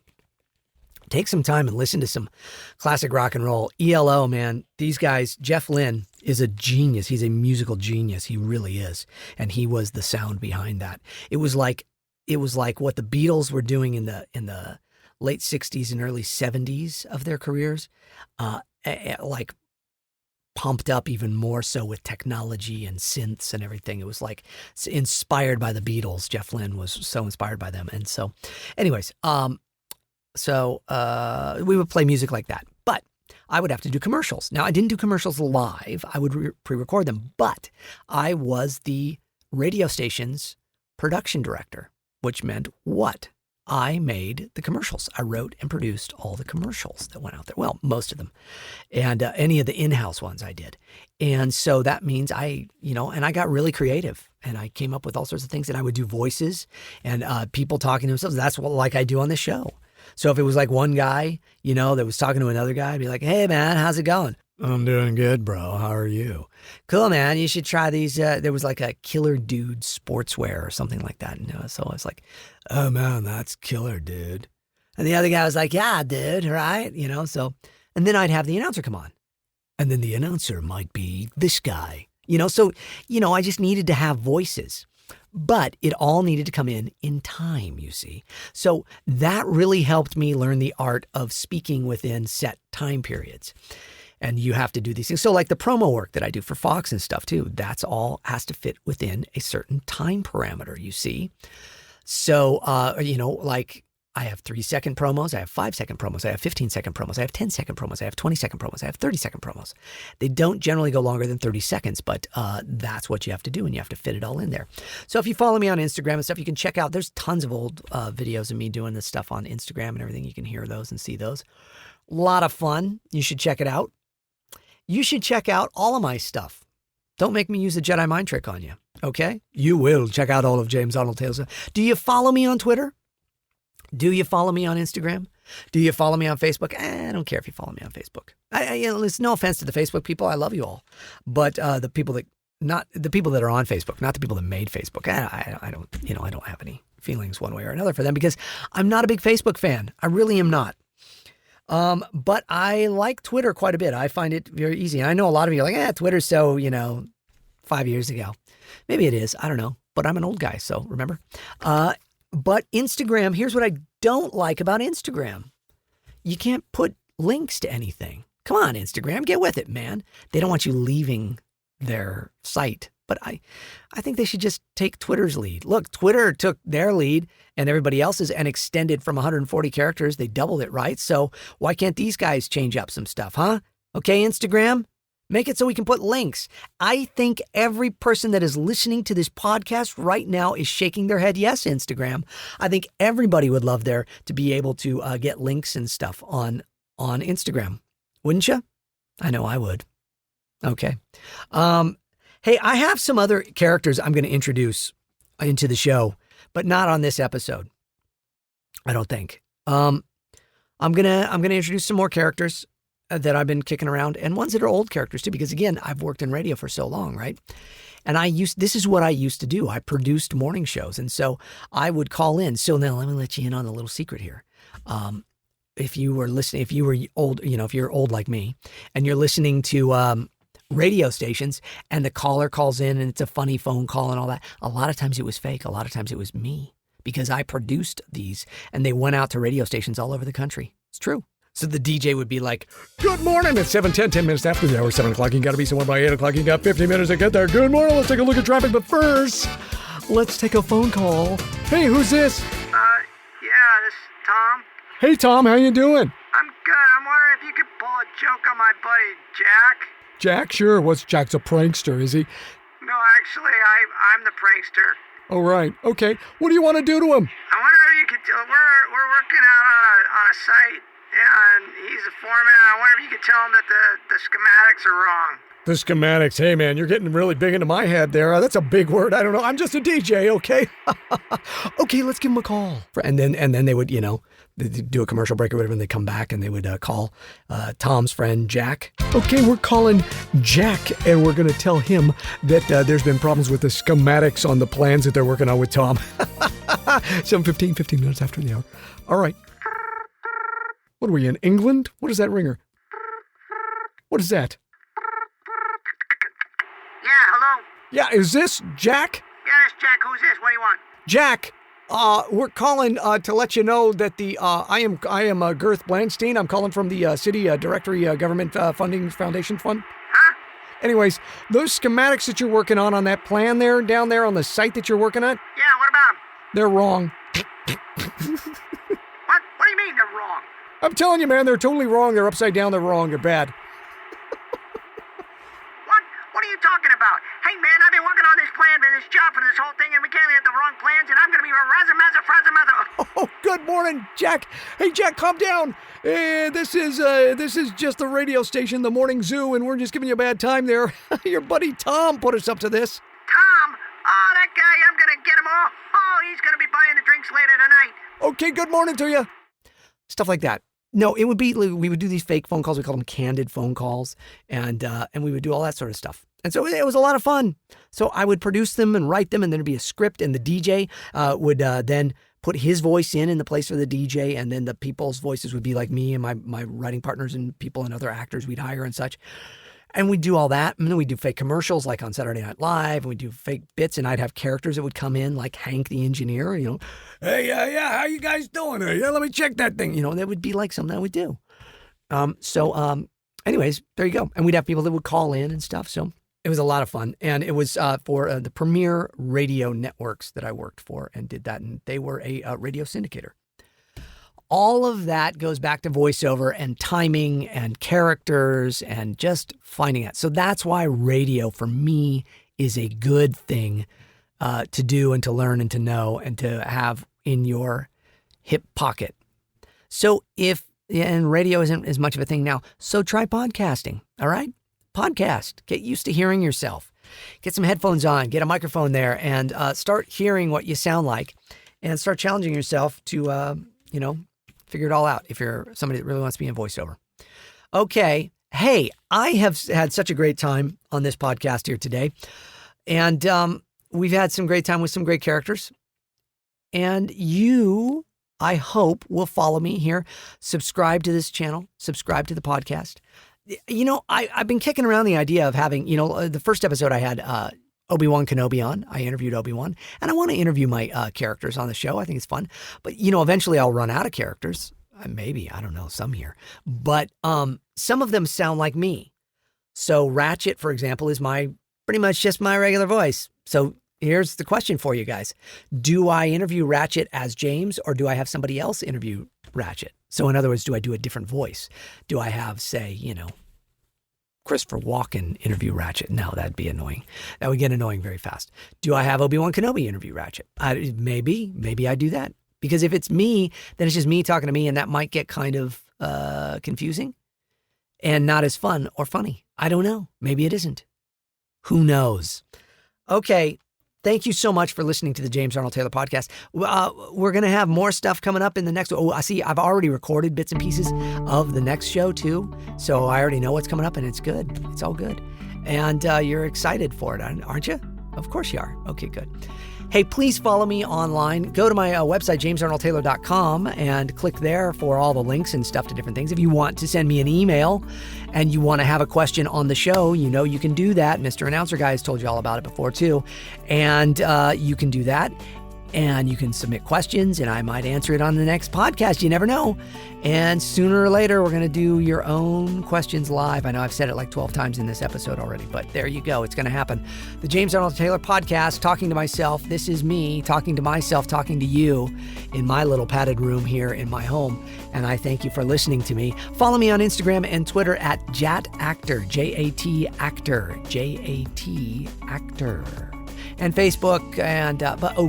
take some time and listen to some classic rock and roll. ELO, man, these guys, Jeff Lynne is a genius. He's a musical genius. He really is. And he was the sound behind that. It was like what the Beatles were doing in the late 60s and early 70s of their careers, like pumped up even more so with technology and synths and everything. It was like inspired by the Beatles. Jeff Lynne was so inspired by them. And so anyways, we would play music like that, but I would have to do commercials. Now, I didn't do commercials live. I would pre-record them, but I was the radio station's production director, which meant what? I made the commercials. I wrote and produced all the commercials that went out there. Well, most of them. And any of the in-house ones I did. And so that means I got really creative. And I came up with all sorts of things. And I would do voices and people talking to themselves. That's what like I do on the show. So if it was like one guy, that was talking to another guy, I'd be like, hey, man, how's it going? I'm doing good, bro. How are you? Cool, man. You should try these. There was like a Killer Dude sportswear or something like that. So I was like, oh, man, that's killer, dude. And the other guy was like, yeah, dude, right? So, and then I'd have the announcer come on. And then the announcer might be this guy. So, I just needed to have voices. But it all needed to come in time, you see. So that really helped me learn the art of speaking within set time periods. And you have to do these things. So like the promo work that I do for Fox and stuff too, that's all has to fit within a certain time parameter, you see. So, like I have 3-second promos, I have 5-second promos, I have 15-second promos, I have 10-second promos, I have 20-second promos, I have 30-second promos. They don't generally go longer than 30 seconds, but that's what you have to do, and you have to fit it all in there. So if you follow me on Instagram and stuff, you can check out, there's tons of old videos of me doing this stuff on Instagram and everything. You can hear those and see those. A lot of fun. You should check it out. You should check out all of my stuff. Don't make me use a Jedi mind trick on you, okay? You will check out all of James Arnold Taylor's stuff. Do you follow me on Twitter? Do you follow me on Instagram? Do you follow me on Facebook? I don't care if you follow me on Facebook. There's no offense to the Facebook people. I love you all. But the people that are on Facebook, not the people that made Facebook. I don't have any feelings one way or another for them because I'm not a big Facebook fan. I really am not. But I like Twitter quite a bit. I find it very easy. And I know a lot of you are like, Twitter's so, 5 years ago. Maybe it is. I don't know. But I'm an old guy, so remember. But Instagram, here's what I don't like about Instagram. You can't put links to anything. Come on, Instagram, get with it, man. They don't want you leaving their site. But I think they should just take Twitter's lead. Look, Twitter took their lead and everybody else's and extended from 140 characters. They doubled it, right? So why can't these guys change up some stuff, huh? Okay, Instagram, make it so we can put links. I think every person that is listening to this podcast right now is shaking their head. Yes, Instagram. I think everybody would love there to be able to get links and stuff on Instagram. Wouldn't you? I know I would. Okay. Hey, I have some other characters I'm going to introduce into the show, but not on this episode. I don't think. I'm gonna introduce some more characters that I've been kicking around, and ones that are old characters too, because again, I've worked in radio for so long, right? And this is what I used to do. I produced morning shows, and so I would call in. So now let me let you in on a little secret here. If you were listening, if you were old, if you're old like me, and you're listening to radio stations and the caller calls in and it's a funny phone call and all that, a lot of times it was fake. A lot of times it was me because I produced these and they went out to radio stations all over the country. It's true. So the DJ would be like, Good morning. It's 7:10, 10 minutes after the hour, 7 o'clock. You got to be somewhere by 8 o'clock. You got 15 minutes to get there. Good morning. Let's take a look at traffic. But first, let's take a phone call. Hey, who's this? Yeah, this is Tom. Hey, Tom. How you doing? I'm good. I'm wondering if you could pull a joke on my buddy Jack. Jack? Sure. What's Jack's a prankster, is he? No, actually, I'm the prankster. Oh, right. Okay. What do you want to do to him? I wonder wonder if you could. We're working out on a site, and he's the foreman. I wonder if you could tell him that the schematics are wrong. The schematics. Hey, man, you're getting really big into my head there. That's a big word. I don't know. I'm just a DJ, okay? Okay, let's give him a call. And then they would, they'd do a commercial break or whatever, and they'd come back and they would call Tom's friend, Jack. Okay, we're calling Jack, and we're going to tell him that there's been problems with the schematics on the plans that they're working on with Tom. 7:15, 15 minutes after the hour. All right. What are we, in England? What is that ringer? What is that? Yeah, hello? Yeah, is this Jack? Yeah, it's Jack. Who's this? What do you want? Jack, we're calling to let you know that I am Girth Blanstein. I'm calling from the City Directory Government Funding Foundation Fund. Huh? Anyways, those schematics that you're working on that plan there, down there on the site that you're working on, Yeah, what about him? they're wrong. What? What do you mean they're wrong? I'm telling you, man, they're totally wrong. They're upside down. They're wrong. They're bad. What are you talking about? Hey, man, I've been working on this plan for this job for this whole thing, and we can't get the wrong plans, and I'm going to be Oh, good morning, Jack. Hey, Jack, calm down. This is just the radio station, the Morning Zoo, and we're just giving you a bad time there. Your buddy Tom put us up to this. Tom? Oh, that guy, I'm going to get him all. Oh, he's going to be buying the drinks later tonight. Okay, good morning to you. Stuff like that. No, it would be, we would do these fake phone calls. We call them candid phone calls, and we would do all that sort of stuff. And so it was a lot of fun. So I would produce them and write them, and there'd be a script, and the DJ would then put his voice in the place for the DJ, and then the people's voices would be like me and my writing partners and people and other actors we'd hire and such. And we'd do all that, and then we'd do fake commercials like on Saturday Night Live, and we'd do fake bits, and I'd have characters that would come in like Hank the engineer, Hey, yeah, how you guys doing? Yeah, let me check that thing. That would be like something I would do. Anyways, there you go. And we'd have people that would call in and stuff, so it was a lot of fun. And it was for the premier radio networks that I worked for and did that, and they were a radio syndicator. All of that goes back to voiceover and timing and characters and just finding it. So that's why radio for me is a good thing to do and to learn and to know and to have in your hip pocket. So and radio isn't as much of a thing now, so try podcasting, all right? Podcast. Get used to hearing yourself. Get some headphones on, get a microphone there, and start hearing what you sound like and start challenging yourself to, figure it all out if you're somebody that really wants to be in voiceover. Okay. Hey, I have had such a great time on this podcast here today. And we've had some great time with some great characters. And you, I hope, will follow me here. Subscribe to this channel. Subscribe to the podcast. I've been kicking around the idea of having, the first episode I had Obi-Wan Kenobi on. I interviewed Obi-Wan, and I want to interview my characters on the show. I think it's fun. But, eventually I'll run out of characters. Maybe, I don't know, some here. But some of them sound like me. So Ratchet, for example, is pretty much just my regular voice. So here's the question for you guys. Do I interview Ratchet as James, or do I have somebody else interview Ratchet? So in other words, do I do a different voice? Do I have, say, Christopher Walken interview Ratchet? No, that'd be annoying. That would get annoying very fast. Do I have Obi-Wan Kenobi interview Ratchet? Maybe I do that. Because if it's me, then it's just me talking to me, and that might get kind of confusing and not as fun or funny. I don't know. Maybe it isn't. Who knows? Okay. Thank you so much for listening to the James Arnold Taylor podcast. We're going to have more stuff coming up in the next. I see I've already recorded bits and pieces of the next show too. So I already know what's coming up, and it's good. It's all good. And you're excited for it, aren't you? Of course you are. Okay, good. Hey, please follow me online. Go to my website, jamesarnoldtaylor.com, and click there for all the links and stuff to different things. If you want to send me an email and you want to have a question on the show, you can do that. Mr. Announcer Guy has told you all about it before, too. And you can do that. And you can submit questions, and I might answer it on the next podcast. You never know. And sooner or later, we're going to do your own questions live. I know I've said it like 12 times in this episode already, but there you go. It's going to happen. The James Arnold Taylor podcast, talking to myself. This is me talking to myself, talking to you in my little padded room here in my home. And I thank you for listening to me. Follow me on Instagram and Twitter at JAT Actor, J-A-T Actor, J-A-T Actor. and Facebook, and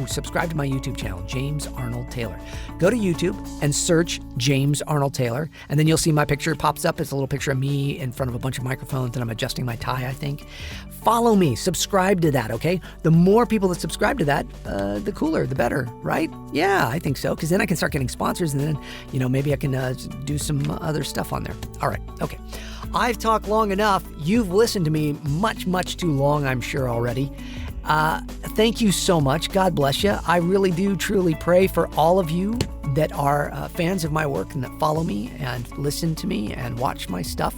subscribe to my YouTube channel, James Arnold Taylor. Go to YouTube and search James Arnold Taylor, and then you'll see my picture pops up. It's a little picture of me in front of a bunch of microphones, and I'm adjusting my tie, I think. Follow me, subscribe to that, okay? The more people that subscribe to that, the cooler, the better, right? Yeah, I think so, because then I can start getting sponsors, and then, maybe I can do some other stuff on there. All right, okay. I've talked long enough. You've listened to me much, much too long, I'm sure already. Thank you so much. God bless you. I really do truly pray for all of you that are fans of my work and that follow me and listen to me and watch my stuff.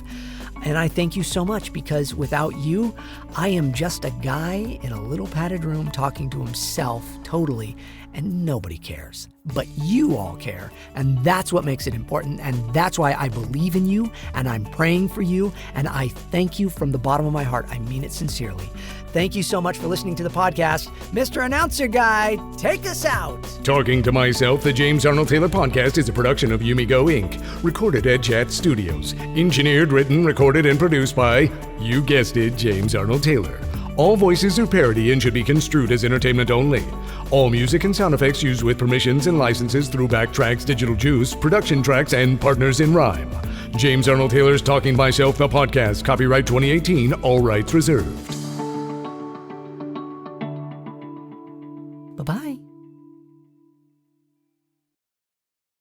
And I thank you so much, because without you, I am just a guy in a little padded room talking to himself totally, and nobody cares. But you all care, and that's what makes it important, and that's why I believe in you, and I'm praying for you, and I thank you from the bottom of my heart. I mean it sincerely. Thank you so much for listening to the podcast. Mr. Announcer Guy, take us out. Talking to Myself, the James Arnold Taylor Podcast is a production of Yumigo Inc., recorded at JAT Studios. Engineered, written, recorded, and produced by, you guessed it, James Arnold Taylor. All voices are parody and should be construed as entertainment only. All music and sound effects used with permissions and licenses through Backtracks, Digital Juice, Production Tracks, and Partners in Rhyme. James Arnold Taylor's Talking Myself, the Podcast. Copyright 2018, all rights reserved.